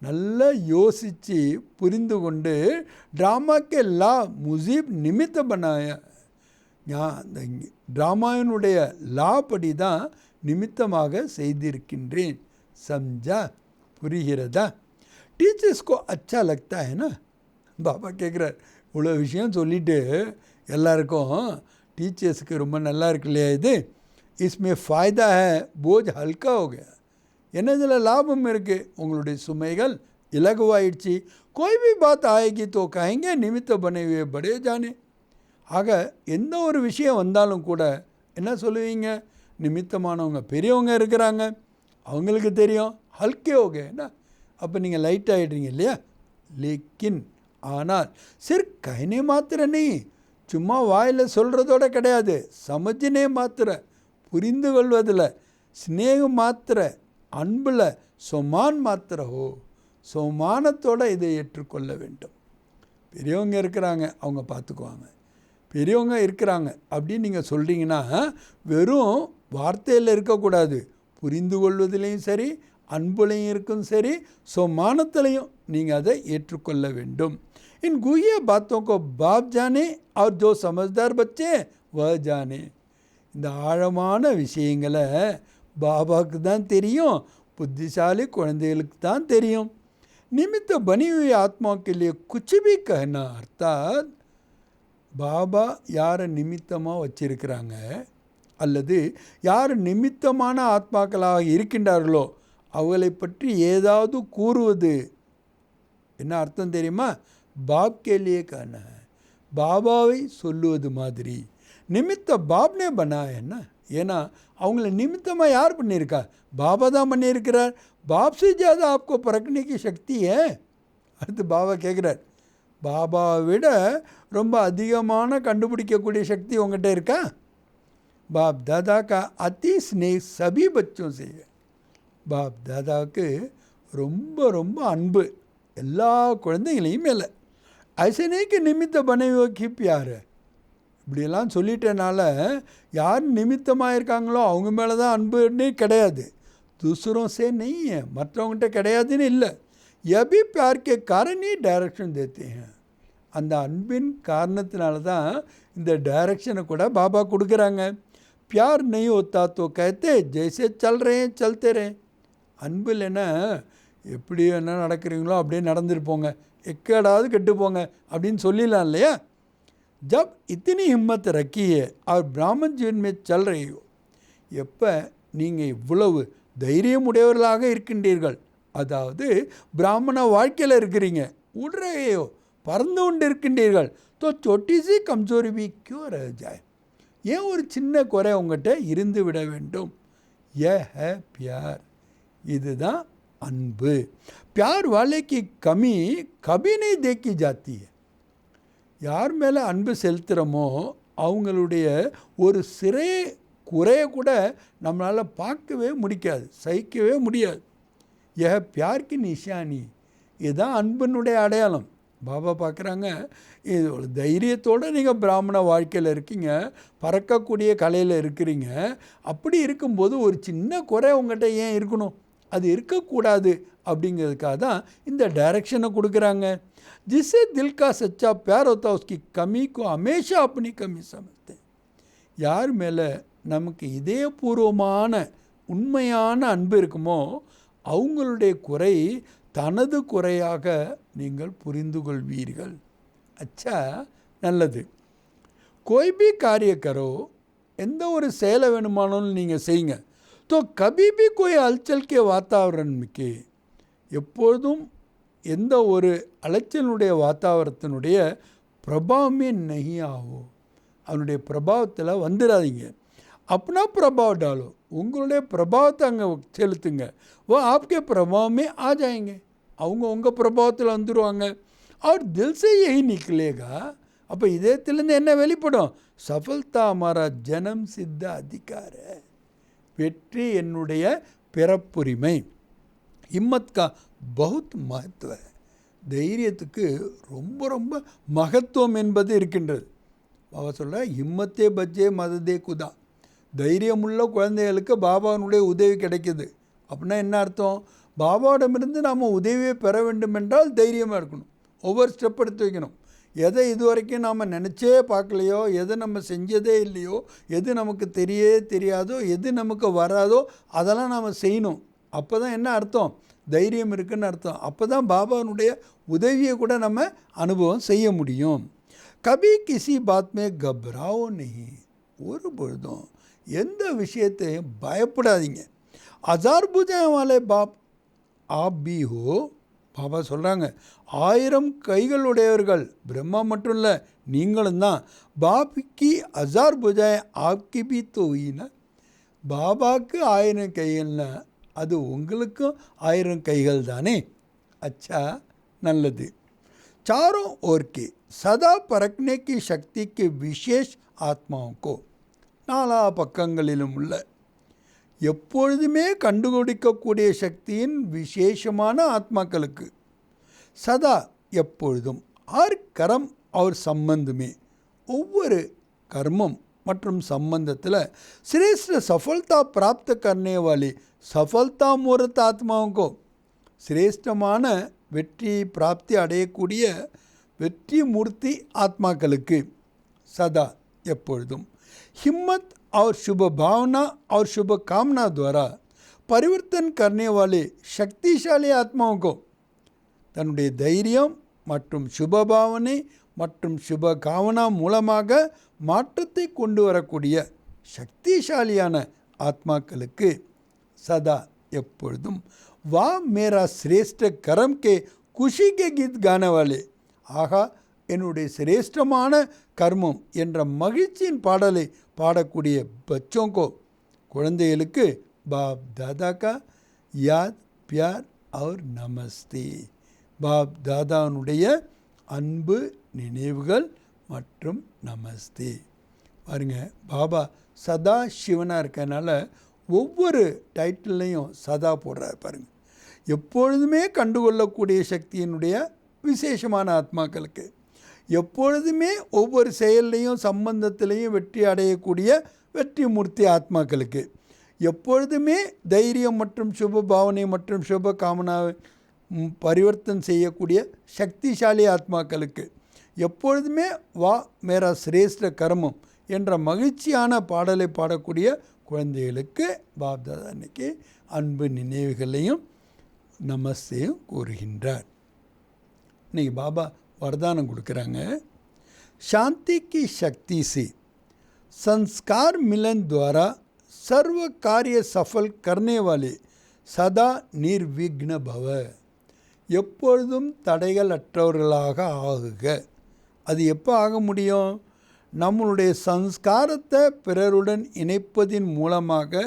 நல்லா யோசித்து புரிந்து கொண்டு ட்ராமாக்கே லா முசீப் நிமித்த பனாய, அந்த ட்ராமாவினுடைய லா படி தான் நிமித்தமாக செய்திருக்கின்றேன். சம்ஜா, புரிகிறதா? டீச்சர்ஸ்கோ அச்சா லக்தா ஹைனா, பாபா கேட்குறார். இவ்வளோ விஷயம் சொல்லிவிட்டு எல்லாருக்கும் டீச்சர்ஸுக்கு ரொம்ப நல்லா இருக்கு இல்லையா இது, इसमें फ़ायदा है, बोझ हल्का हो गया, என்ன இதில் லாபம் இருக்குது, உங்களுடைய சுமைகள் இலகுவாயிடுச்சு. कोई भी बात आएगी तो कहेंगे निमित्त बने हुए बड़े जाने. ஆக எந்த ஒரு விஷயம் வந்தாலும் கூட என்ன சொல்லுவீங்க, நிமித்தமானவங்க பெரியவங்க இருக்கிறாங்க, அவங்களுக்கு தெரியும். ஹல்கே ஓகே என்ன, அப்போ நீங்கள் லைட் ஆகிடுறீங்க இல்லையா. லேக்கின் ஆனால் சிர்ஃப் कहने மாத்திர नहीं, சும்மா வாயில் சொல்கிறதோட கிடையாது, சமஜ்னே மாத்திர, புரிந்து கொள்வதில், ஸ்நேகம் மாத்திர, அன்பில், சொமான் மாத்திர ஹோ, சொமானத்தோடு இதை ஏற்றுக்கொள்ள வேண்டும். பெரியவங்க இருக்கிறாங்க, அவங்க பார்த்துக்குவாங்க, பெரியவங்க இருக்கிறாங்க அப்படின்னு நீங்கள் சொல்கிறீங்கன்னா வெறும் வார்த்தையில் இருக்கக்கூடாது, புரிந்து கொள்வதிலையும் சரி, அன்புலையும் இருக்கும் சரி, சொமானத்திலையும் நீங்கள் அதை ஏற்றுக்கொள்ள வேண்டும். इन गुहिया बातों को बाप जाने और जो समझदार बच्चे वह जाने. இந்த ஆழமான விஷயங்களை பாபாவுக்கு தான் தெரியும், புத்திசாலி குழந்தைகளுக்கு தான் தெரியும். निमित्त बनी हुई आत्माओं के लिए कुछ भी कहना, அர்த்தாத் பாபா யாரை நிமித்தமாக வச்சிருக்கிறாங்க அல்லது யார் நிமித்தமான ஆத்மாக்களாக இருக்கின்றார்களோ அவளை பற்றி ஏதாவது கூறுவது என்ன அர்த்தம் தெரியுமா? பாப் கேலியே காண, பாபாவை சொல்லுவது மாதிரி. நிமித்த பாப்னே பனாயன்னா, ஏன்னா அவங்கள நிமித்தமாக யார் பண்ணியிருக்கா? பாபா தான் பண்ணியிருக்கிறார். பாப் से ज़्यादा आपको परखने की शक्ति है. அடுத்து பாபா கேட்குறார், பாபாவை விட ரொம்ப அதிகமான கண்டுபிடிக்கக்கூடிய சக்தி உங்கள்கிட்ட இருக்கா? பாப் தாதா கா அதி ஸ்னேக் சபி பச்சோं से है. பாப் தாதாவுக்கு ரொம்ப ரொம்ப அன்பு எல்லா குழந்தைகளையும் மேலே. ஐசனேக்கு நிமித்த பனையோக்கி பியார். இப்படியெல்லாம் சொல்லிட்டனால யார் நிமித்தமாக இருக்காங்களோ அவங்க மேலே தான் அன்புன்னே கிடையாது, दूसरों से नहीं है, மற்றவங்ககிட்ட கிடையாதுன்னு இல்லை. எபி பியார்க்கே காரணி டைரக்ஷன் தேते हैं. அந்த அன்பின் காரணத்தினால தான் இந்த டைரக்ஷனை கூட பாபா கொடுக்குறாங்க. प्यार नहीं होता तो कहते जैसे चल रहे हैं चलते रहे. அன்பு இல்லைன்னா எப்படி என்ன நடக்கிறீங்களோ அப்படியே நடந்துருப்போங்க, எக்கடாவது கெட்டுப்போங்க அப்படின்னு சொல்லிடலாம் இல்லையா? जब इतनी हिम्मत रखी है और ब्राह्मण जीवन में चल रही हो, எப்போ நீங்கள் இவ்வளவு தைரியம் உடையவர்களாக இருக்கின்றீர்கள், அதாவது பிராமண வாழ்க்கையில் இருக்கிறீங்க, உடறையோ பறந்து கொண்டு இருக்கின்றீர்கள், तो छोटी सी कमजोरी भी क्यों रह जाए, ஏன் ஒரு சின்ன குறை உங்கள்கிட்ட இருந்து விட வேண்டும்? ये है प्यार. இதுதான் அன்பு. प्यार वाले की कमी कभी नहीं देखी जाती है. யார் மேலே அன்பு செலுத்துகிறோமோ அவங்களுடைய ஒரு சிறை குறைய கூட நம்மளால் பார்க்கவே முடியாது, சகிக்கவே முடியாது. यह प्यार की निशानी. இதுதான் அன்பினுடைய அடையாளம். பாபா பார்க்குறாங்க, இது ஒரு தைரியத்தோடு நீங்கள் பிராமண வாழ்க்கையில் இருக்கீங்க, பறக்கக்கூடிய கலையில் இருக்கிறீங்க. அப்படி இருக்கும்போது ஒரு சின்ன குறை உங்கள்கிட்ட ஏன் இருக்கணும்? அது இருக்கக்கூடாது. அப்படிங்கிறதுக்காக தான் இந்த டைரக்ஷனை கொடுக்குறாங்க. जिससे दिल का सच्चा प्यार होता है उसकी कमी को हमेशा अपनी कमी समझते हैं. யார் மேலே நமக்கு இதயபூர்வமான உண்மையான அன்பு இருக்குமோ அவங்களுடைய குறை தனது குறையாக நீங்கள் புரிந்து கொள்வீர்கள். அச்சா, நல்லது. कोई भी कार्य करो, எந்த ஒரு செயலை வேணுமானாலும் நீங்கள் செய்யுங்க. तो कभी भी कोई हलचल के वातावरण के, எப்பொழுதும் எந்த ஒரு அலைச்சலுடைய வாத்தாவரத்தினுடைய பிரபாவமே நகி ஆகும், அவனுடைய பிரபாவத்தில் வந்துடாதீங்க. अपना प्रभाव डालो, உங்களுடைய பிரபாவத்தை அங்கே செலுத்துங்க. वो आपके प्रभाव में आ जाएंगे, அவங்க உங்கள் பிரபாவத்தில் வந்துடுவாங்க. और दिल से यही निकलेगा. அப்போ இதயத்திலேருந்து என்ன வெளிப்படும்? सफलता हमारा जन्म सिद्ध अधिकार है. வெற்றி என்னுடைய பிறப்புரிமை. हिम्मत का बहुत महत्व है. தைரியத்துக்கு ரொம்ப ரொம்ப மகத்துவம் என்பது இருக்கின்றது. பாபா சொல்ல, ஹிம்மத்தே பஜ்ஜே மததே குதா. தைரியமுள்ள குழந்தைகளுக்கு பாபாவினுடைய உதவி கிடைக்குது. அப்படின்னா என்ன அர்த்தம்? பாபாவிடமிருந்து நாம் உதவியை பெற வேண்டும் என்றால் தைரியமாக இருக்கணும், ஒவ்வொரு ஸ்டெப் எடுத்து வைக்கணும். எதை இது வரைக்கும் நாம் நினச்சே பார்க்கலையோ, எதை நம்ம செஞ்சதே இல்லையோ, எது நமக்கு தெரியாதோ, எது நமக்கு வராதோ அதெல்லாம் நாம் செய்யணும். அப்போ தான் என்ன அர்த்தம்? தைரியம் இருக்குன்னு அர்த்தம். அப்போ தான் பாபாவினுடைய உதவியை கூட நம்ம அனுபவம் செய்ய முடியும். கபி கிசி பாத் மே கப்ராவோ நஹி. ஒரு பொழுதும் எந்த விஷயத்தையும் பயப்படாதீங்க. ஹஜார் புஜாய் வாலே பாப் ஆப் பி ஹோ. பாபா சொல்கிறாங்க, 1000 கைகளுடையவர்கள் பிரம்மா மட்டும் இல்லை, நீங்களும் தான். பாப்கி ஹஜார் புஜாய் ஆப்கி பி தோயினா. பாபாவுக்கு 1000 கைகள்னா அது உங்களுக்கும் 1000 கைகள் தானே. அச்சா, நல்லது. चारों ओर के सदा परखने की शक्ति के विशेष आत्माओं को நாலா பக்கங்களிலும் உள்ள எப்பொழுதுமே கண்டுபிடிக்கக்கூடிய சக்தியின் விசேஷமான ஆத்மாக்களுக்கு சதா எப்பொழுதும் हर कर्म और संबंध में ஒவ்வொரு கர்மம் மற்றும் சம்பந்தத்தில் श्रेष्ठ सफलता प्राप्त करने वाले सफलता मूर्त आत्माओं को श्रेष्ठமான வெற்றி பிராப்தி அடையக்கூடிய வெற்றி மூர்த்தி ஆத்மாக்களுக்கு सदा எப்பொழுதும் हिम्मत और शुभ भावना और शुभ कामना द्वारा परिवर्तन करने वाले शक्तिशाली आत्माओं को தன்னுடைய தைரியம் மற்றும் சுப பாவனை மற்றும் சுப காவனா மூலமாக மாற்றத்தை கொண்டு வரக்கூடிய சக்திசாலியான ஆத்மாக்களுக்கு சதா எப்பொழுதும் வா மேரா சிரேஷ்ட கரம் கே குஷி கே கீத் கான வாலே ஆகா என்னுடைய சிரேஷ்டமான கர்மம் என்ற மகிழ்ச்சியின் பாடலை பாடக்கூடிய பச்சோங்கோ குழந்தைகளுக்கு பாப் தாதா கா யாத் பியார் और நமஸ்தே பாப் தாதானுடைய அன்பு நினைவுகள் மற்றும் நமஸ்தே. பாருங்க, பாபா சதா சிவனாக இருக்கனால ஒவ்வொரு டைட்டில்லையும் சதா போடுறாரு பாருங்க. எப்பொழுதுமே கண்டுகொள்ளக்கூடிய சக்தியினுடைய விசேஷமான ஆத்மாக்களுக்கு, எப்பொழுதுமே ஒவ்வொரு செயல்லையும் சம்பந்தத்திலையும் வெற்றி அடையக்கூடிய வெற்றி மூர்த்தி ஆத்மாக்களுக்கு, எப்பொழுதுமே தைரியம் மற்றும் சுப பாவனை மற்றும் சுப காமனாவை பரிவர்த்தன் செய்யக்கூடிய சக்திசாலி ஆத்மாக்களுக்கு, எப்பொழுதுமே வா மேரா சிரேஷ்ட கர்மம் என்ற மகிழ்ச்சியான பாடலை பாடக்கூடிய குழந்தைகளுக்கு பாப்தாதா அன்னைக்கு அன்பு நினைவுகளையும் நமஸ்தேயும் கூறுகின்றார். இன்றைக்கி பாபா वरदान கொடுக்குறாங்க. शांति की शक्ति से संस्कार मिलन द्वारा सर्व कार्य सफल करने वाले सदा निर्विघ्न भव. எப்பொழுதும் தடைகள் அற்றவர்களாக ஆகுக. அது எப்போ ஆக முடியும்? நம்மளுடைய சம்ஸ்காரத்தை பிறருடன் இணைப்பதின் மூலமாக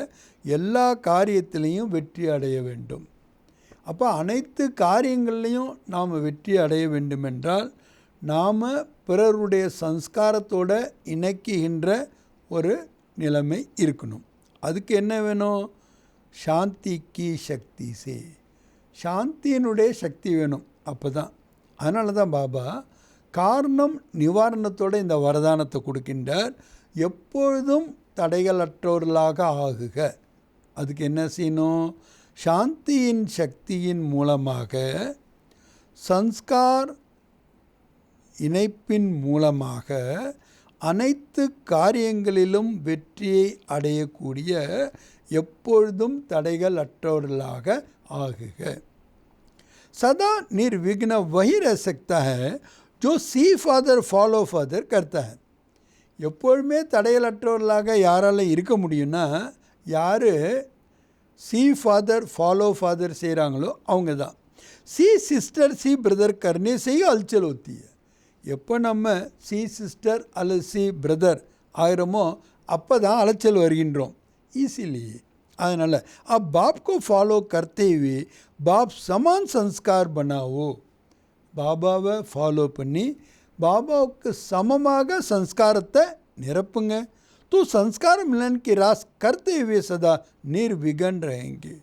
எல்லா காரியத்திலையும் வெற்றி அடைய வேண்டும். அப்போ அனைத்து காரியங்கள்லையும் நாம் வெற்றி அடைய வேண்டுமென்றால் நாம் பிறருடைய சம்ஸ்காரத்தோடு இணைக்குகின்ற ஒரு நிலைமை இருக்கணும். அதுக்கு என்ன வேணும்? சாந்திக்கு சக்தி சே, சாந்தியினுடைய சக்தி வேணும். அப்போ தான், அதனால தான் பாபா காரணம் நிவாரணத்தோடு இந்த வரதானத்தை கொடுக்கின்றார். எப்பொழுதும் தடைகளற்றவர்களாக ஆகுக. அதுக்கு என்ன செய்யணும்? சாந்தியின் சக்தியின் மூலமாக சன்ஸ்கார் இணைப்பின் மூலமாக அனைத்து காரியங்களிலும் வெற்றியை அடையக்கூடிய எப்பொழுதும் தடைகள் அற்றவர்களாக ஆகுக. सदा निर्विघ्न वही रह सकता है जो सी फादर फॉलो फादर करता है. எப்பொழுதுமே தடைகளற்றவர்களாக யாரால் இருக்க முடியும்னா, யார் सी फादर फॉलो फादर செய்கிறாங்களோ அவங்க தான். सी सिस्टर सी ब्रदर करने से ही हलचल होती है. எப்போ நம்ம सी सिस्टर அல்லது सी ब्रदर ஆகிறோமோ அப்போ தான் அலைச்சல் வருகின்றோம் ஈஸிலியே. அதனால் अब बाप को फॉलो करते हुए बाप समान संस्कार बनाओ. பாபாவை ஃபாலோ பண்ணி பாபாவுக்கு சமமாக சம்ஸ்காரத்தை நிரப்புங்க. तो संस्कार मिलन की रास करते हुए सदा निर्विघ्न रहेंगे.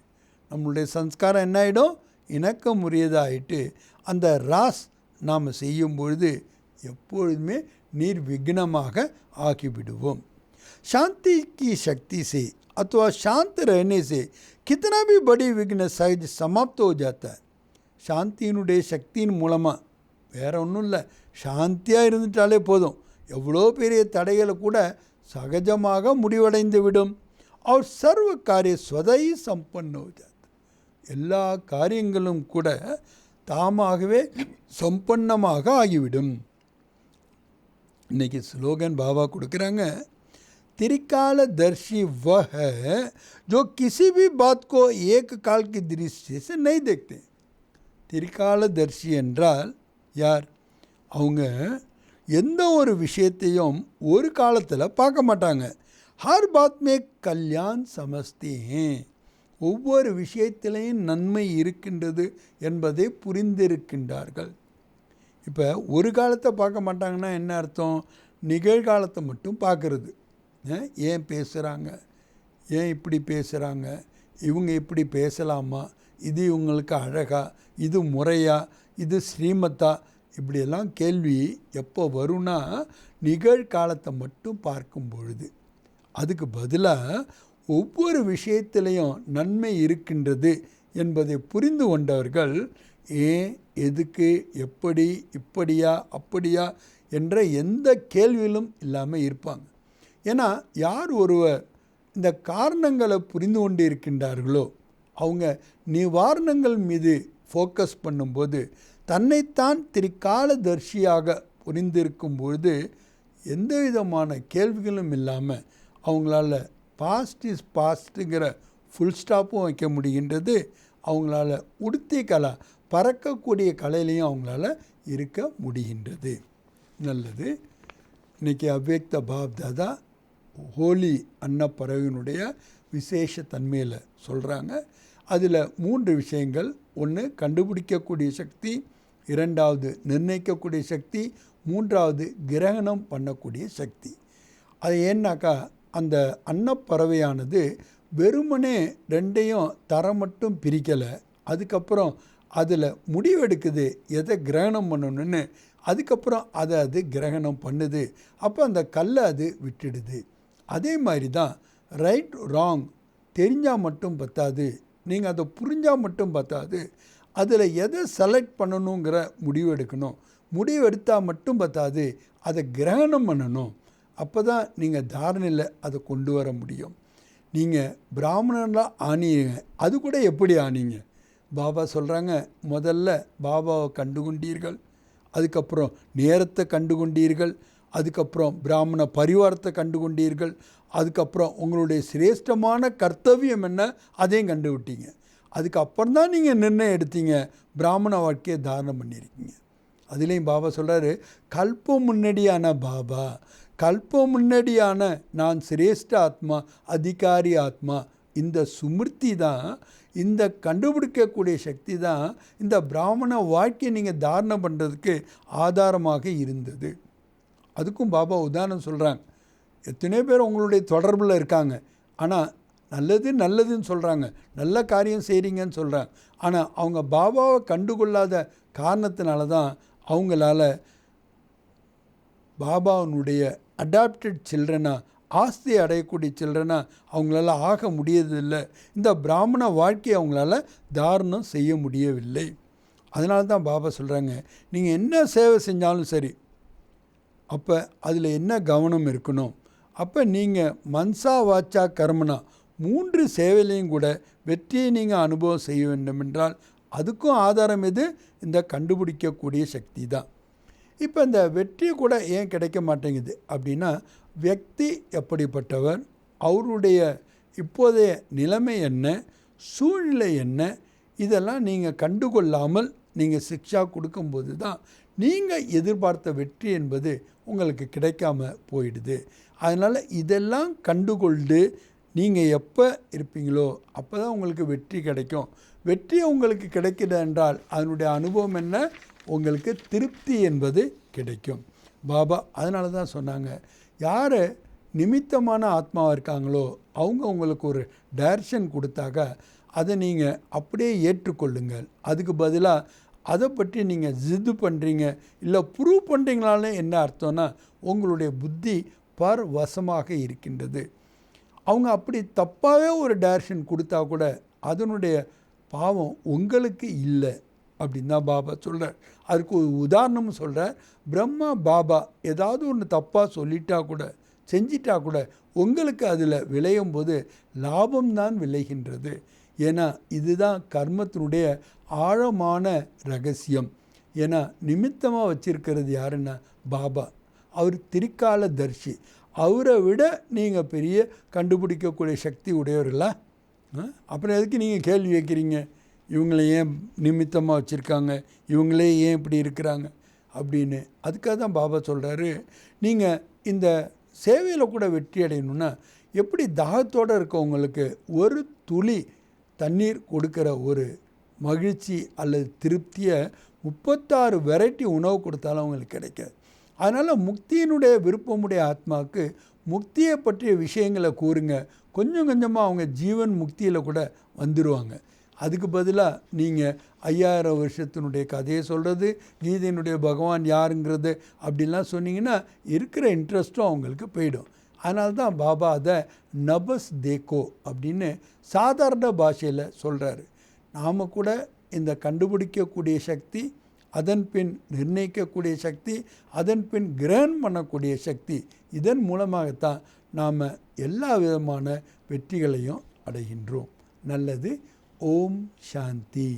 நம்மளுடைய சம்ஸ்காரம் என்ன ஆகிடும்? இணக்க முறியதாகிட்டு அந்த ராஸ் நாம் செய்யும் பொழுது எப்பொழுதுமே निर्विघ्नமாக ஆகிவிடுவோம். शांति की शक्ति से अथवा शांत रहने से कितना भी बड़ी विघ्न सहज समाप्त हो जाता है. சாந்தியினுடைய சக்தியின் மூலமாக வேறு ஒன்றும் இல்லை, சாந்தியாக இருந்துட்டாலே போதும், எவ்வளோ பெரிய தடைகளை கூட சகஜமாக முடிவடைந்து விடும். और सर्व कार्य स्वतः ही संपन्न हो जाता. எல்லா காரியங்களும் கூட தாமாகவே சம்பன்னமாக ஆகிவிடும். இன்றைக்கி ஸ்லோகன் பாபா கொடுக்குறாங்க. त्रिकाल दर्शी वह है जो किसी भी बात को एक काल की दृष्टि से नहीं देखते. திரிகாலதர்ஷி என்றால் யார்? அவங்க எந்த ஒரு விஷயத்தையும் ஒரு காலத்தில் பார்க்க மாட்டாங்க. ஹர் பாத் மே கல்யாண் சமஸ்தே ஹே, ஒவ்வொரு விஷயத்திலையும் நன்மை இருக்கின்றது என்பதை புரிந்திருக்கின்றார்கள். இப்போ ஒரு காலத்தை பார்க்க மாட்டாங்கன்னா என்ன அர்த்தம்? நிகழ்காலத்தை மட்டும் பார்க்குறது. ஏன் பேசுகிறாங்க, ஏன் இப்படி பேசுகிறாங்க, இவங்க இப்படி பேசலாமா, இது இவங்களுக்கு அழகா, இது முறையா, இது ஸ்ரீமத்தா, இப்படியெல்லாம் கேள்வி எப்போ வரும்னா நிகழ்காலத்தை மட்டும் பார்க்கும் பொழுது. அதுக்கு பதிலாக ஒவ்வொரு விஷயத்திலையும் நன்மை இருக்கின்றது என்பதை புரிந்து கொண்டவர்கள் ஏன், எதுக்கு, எப்படி, இப்படியா, அப்படியா என்ற எந்த கேள்வியிலும் இல்லாமல் இருப்பாங்க. ஏன்னா யார் ஒருவர் இந்த காரணங்களை புரிந்து கொண்டு இருக்கின்றார்களோ அவங்க நிவாரணங்கள் மீது ஃபோக்கஸ் பண்ணும்போது தன்னைத்தான் திரிகாலதர்ஷியாக புரிந்திருக்கும் பொழுது எந்த விதமான கேள்விகளும் இல்லாமல் அவங்களால பாஸ்ட் இஸ் பாஸ்ட்டுங்கிற ஃபுல் ஸ்டாப்பும் வைக்க முடிகின்றது. அவங்களால உடுத்தி கலை, பறக்கக்கூடிய கலையிலையும் அவங்களால இருக்க முடிகின்றது. நல்லது. இன்றைக்கி அவ்யக்த பாப்தாதா ஹோலி அன்னப்பறவையினுடைய விசேஷ தன்மையில் சொல்கிறாங்க. அதில் 3 விஷயங்கள். ஒன்று கண்டுபிடிக்கக்கூடிய சக்தி, 2வது நிர்ணயிக்கக்கூடிய சக்தி, 3வது கிரகணம் பண்ணக்கூடிய சக்தி. அது ஏன்னாக்கா அந்த அன்னப்பறவையானது வெறுமனே 2ஐயும் தரம் மட்டும் பிரிக்கலை. அதுக்கப்புறம் அதில் முடிவெடுக்குது எதை கிரகணம் பண்ணணுன்னு. அதுக்கப்புறம் அது கிரகணம் பண்ணுது. அப்போ அந்த கல்லை அது விட்டுடுது. அதே மாதிரி தான் ரைட் ராங் தெரிஞ்சால் மட்டும் பத்தாது, நீங்கள் அதை புரிஞ்சால் மட்டும் பத்தாது, அதில் எதை செலக்ட் பண்ணணுங்கிற முடிவு எடுக்கணும். முடிவு எடுத்தால் மட்டும் பத்தாது, அதை கிரகணம் பண்ணணும். அப்போ தான் நீங்கள் தாரணையில் அதை கொண்டு வர முடியும். நீங்கள் பிராமணர்களாக ஆனீங்க, அது கூட எப்படி ஆனீங்க? பாபா சொல்கிறாங்க, முதல்ல பாபாவை கண்டுகொண்டீர்கள், அதுக்கப்புறம் நேரத்தை கண்டுகொண்டீர்கள், அதுக்கப்புறம் பிராமண பரிவாரத்தை கண்டுகொண்டீர்கள், அதுக்கப்புறம் உங்களுடைய சிரேஷ்டமான கர்த்தவியம் என்ன அதையும் கண்டுவிட்டீங்க. அதுக்கப்புறம் தான் நீங்கள் நிர்ணயம் எடுத்தீங்க, பிராமண வாழ்க்கையை தாரணம் பண்ணியிருக்கீங்க. அதுலேயும் பாபா சொல்கிறாரு, கல்பம் முன்னாடியான பாபா, கல்பம் முன்னாடியான நான் சிரேஷ்ட ஆத்மா, அதிகாரி ஆத்மா, இந்த சுமிருத்தி தான், இந்த கண்டுபிடிக்கக்கூடிய சக்தி தான் இந்த பிராமண வாழ்க்கையை நீங்கள் தாரணம் பண்ணுறதுக்கு ஆதாரமாக இருந்தது. அதுக்கும் பாபா உதாரணம் சொல்கிறாங்க. எத்தனையோ பேர் உங்களுடைய தொடர்பில் இருக்காங்க, ஆனால் நல்லதுன்னு சொல்கிறாங்க, நல்ல காரியம் செய்கிறீங்கன்னு சொல்கிறாங்க. ஆனால் அவங்க பாபாவை கண்டுகொள்ளாத காரணத்தினால தான் அவங்களால பாபாவினுடைய அடாப்டட் சில்ட்ரனாக, ஆஸ்தி அடையக்கூடிய சில்ட்ரனாக அவங்களால ஆக முடியதில்லை. இந்த பிராமண வாழ்க்கையை அவங்களால தாரணம் செய்ய முடியவில்லை. அதனால தான் பாபா சொல்கிறாங்க, நீங்கள் என்ன சேவை செஞ்சாலும் சரி, அப்போ அதில் என்ன கவனம் இருக்கணும். அப்போ நீங்கள் மன்சா வாச்சா கர்மனா 3 சேவையிலையும் கூட வெற்றியை நீங்கள் அனுபவம் செய்ய வேண்டும் என்றால் அதுக்கும் ஆதாரம் எது? இந்த கண்டுபிடிக்கக்கூடிய சக்தி தான். இப்போ இந்த வெற்றி கூட ஏன் கிடைக்க மாட்டேங்குது அப்படின்னா, வியக்தி எப்படிப்பட்டவர், அவருடைய இப்போதைய நிலைமை என்ன, சூழ்நிலை என்ன, இதெல்லாம் நீங்கள் கண்டுகொள்ளாமல் நீங்கள் சிக்ஷா கொடுக்கும்போது தான் நீங்கள் எதிர்பார்த்த வெற்றி என்பது உங்களுக்கு கிடைக்காம போயிடுது. அதனால் இதெல்லாம் கண்டுகொண்டு நீங்கள் எப்போ இருப்பீங்களோ அப்போ தான் உங்களுக்கு வெற்றி கிடைக்கும். வெற்றி உங்களுக்கு கிடைக்குது என்றால் அதனுடைய அனுபவம் என்ன? உங்களுக்கு திருப்தி என்பது கிடைக்கும். பாபா அதனால தான் சொன்னாங்க, யார் நிமித்தமான ஆத்மாவாக இருக்காங்களோ அவங்க உங்களுக்கு ஒரு டைரக்ஷன் கொடுத்தாக்க அதை நீங்கள் அப்படியே ஏற்றுக்கொள்ளுங்கள். அதுக்கு பதிலாக அதை பற்றி நீங்கள் ஜித்து பண்ணுறீங்க இல்லை ப்ரூவ் பண்ணுறீங்களாலே என்ன அர்த்தம்னா உங்களுடைய புத்தி பர்வசமாக இருக்கின்றது. அவங்க அப்படி தப்பாகவே ஒரு டைரக்ஷன் கொடுத்தா கூட அதனுடைய பாவம் உங்களுக்கு இல்லை அப்படின்னு தான் பாபா சொல்கிறார். அதுக்கு ஒரு உதாரணமும் சொல்கிறார். பிரம்மா பாபா ஏதாவது ஒன்று தப்பாக சொல்லிட்டா கூட செஞ்சிட்டா கூட உங்களுக்கு அதில் விளையும் போது லாபம்தான் விளைகின்றது. ஏன்னா இதுதான் கர்மத்தினுடைய ஆழமான ரகசியம். ஏன்னா நிமித்தமாக வச்சிருக்கிறது யாருன்னா பாபா. அவர் திரிகால தர்ஷி. அவரை விட நீங்கள் பெரிய கண்டுபிடிக்கக்கூடிய சக்தி உடையவர்களா? அப்புறம் எதுக்கு நீங்கள் கேள்வி வைக்கிறீங்க? இவங்களை ஏன் நிமித்தமாக வச்சுருக்காங்க, இவங்களே ஏன் இப்படி இருக்கிறாங்க அப்படின்னு. அதுக்காக தான் பாபா சொல்கிறாரு, நீங்கள் இந்த சேவையில் கூட வெற்றி அடையணுன்னா எப்படி தாகத்தோடு இருக்கவங்களுக்கு ஒரு துளி தண்ணீர் கொடுக்குற ஒரு மகிழ்ச்சி அல்லது திருப்தியை 36 வெரைட்டி உணவு கொடுத்தாலும் அவங்களுக்கு கிடைக்காது. அதனால் முக்தியினுடைய விருப்பமுடைய ஆத்மாவுக்கு முக்தியை பற்றிய விஷயங்களை கூறுங்க. கொஞ்சம் கொஞ்சமாக அவங்க ஜீவன் முக்தியில் கூட வந்துடுவாங்க. அதுக்கு பதிலாக நீங்கள் 5000 வருஷத்தினுடைய கதையை சொல்கிறது, கீதையினுடைய பகவான் யாருங்கிறது அப்படிலாம் சொன்னீங்கன்னா இருக்கிற இன்ட்ரெஸ்ட்டும் அவங்களுக்கு போயிடும். அதனால தான் பாபா அதை நபஸ் தேக்கோ அப்படின்னு சாதாரண பாஷையில் சொல்கிறாரு. நாம் கூட இந்த கண்டுபிடிக்கக்கூடிய சக்தி, அதன் பின் நிர்ணயிக்கக்கூடிய சக்தி, அதன் பின் கிரகணம் பண்ணக்கூடிய சக்தி, இதன் மூலமாகத்தான் நாம் எல்லா விதமான வெற்றிகளையும் அடைகின்றோம். நல்லது. ஓம் சாந்தி.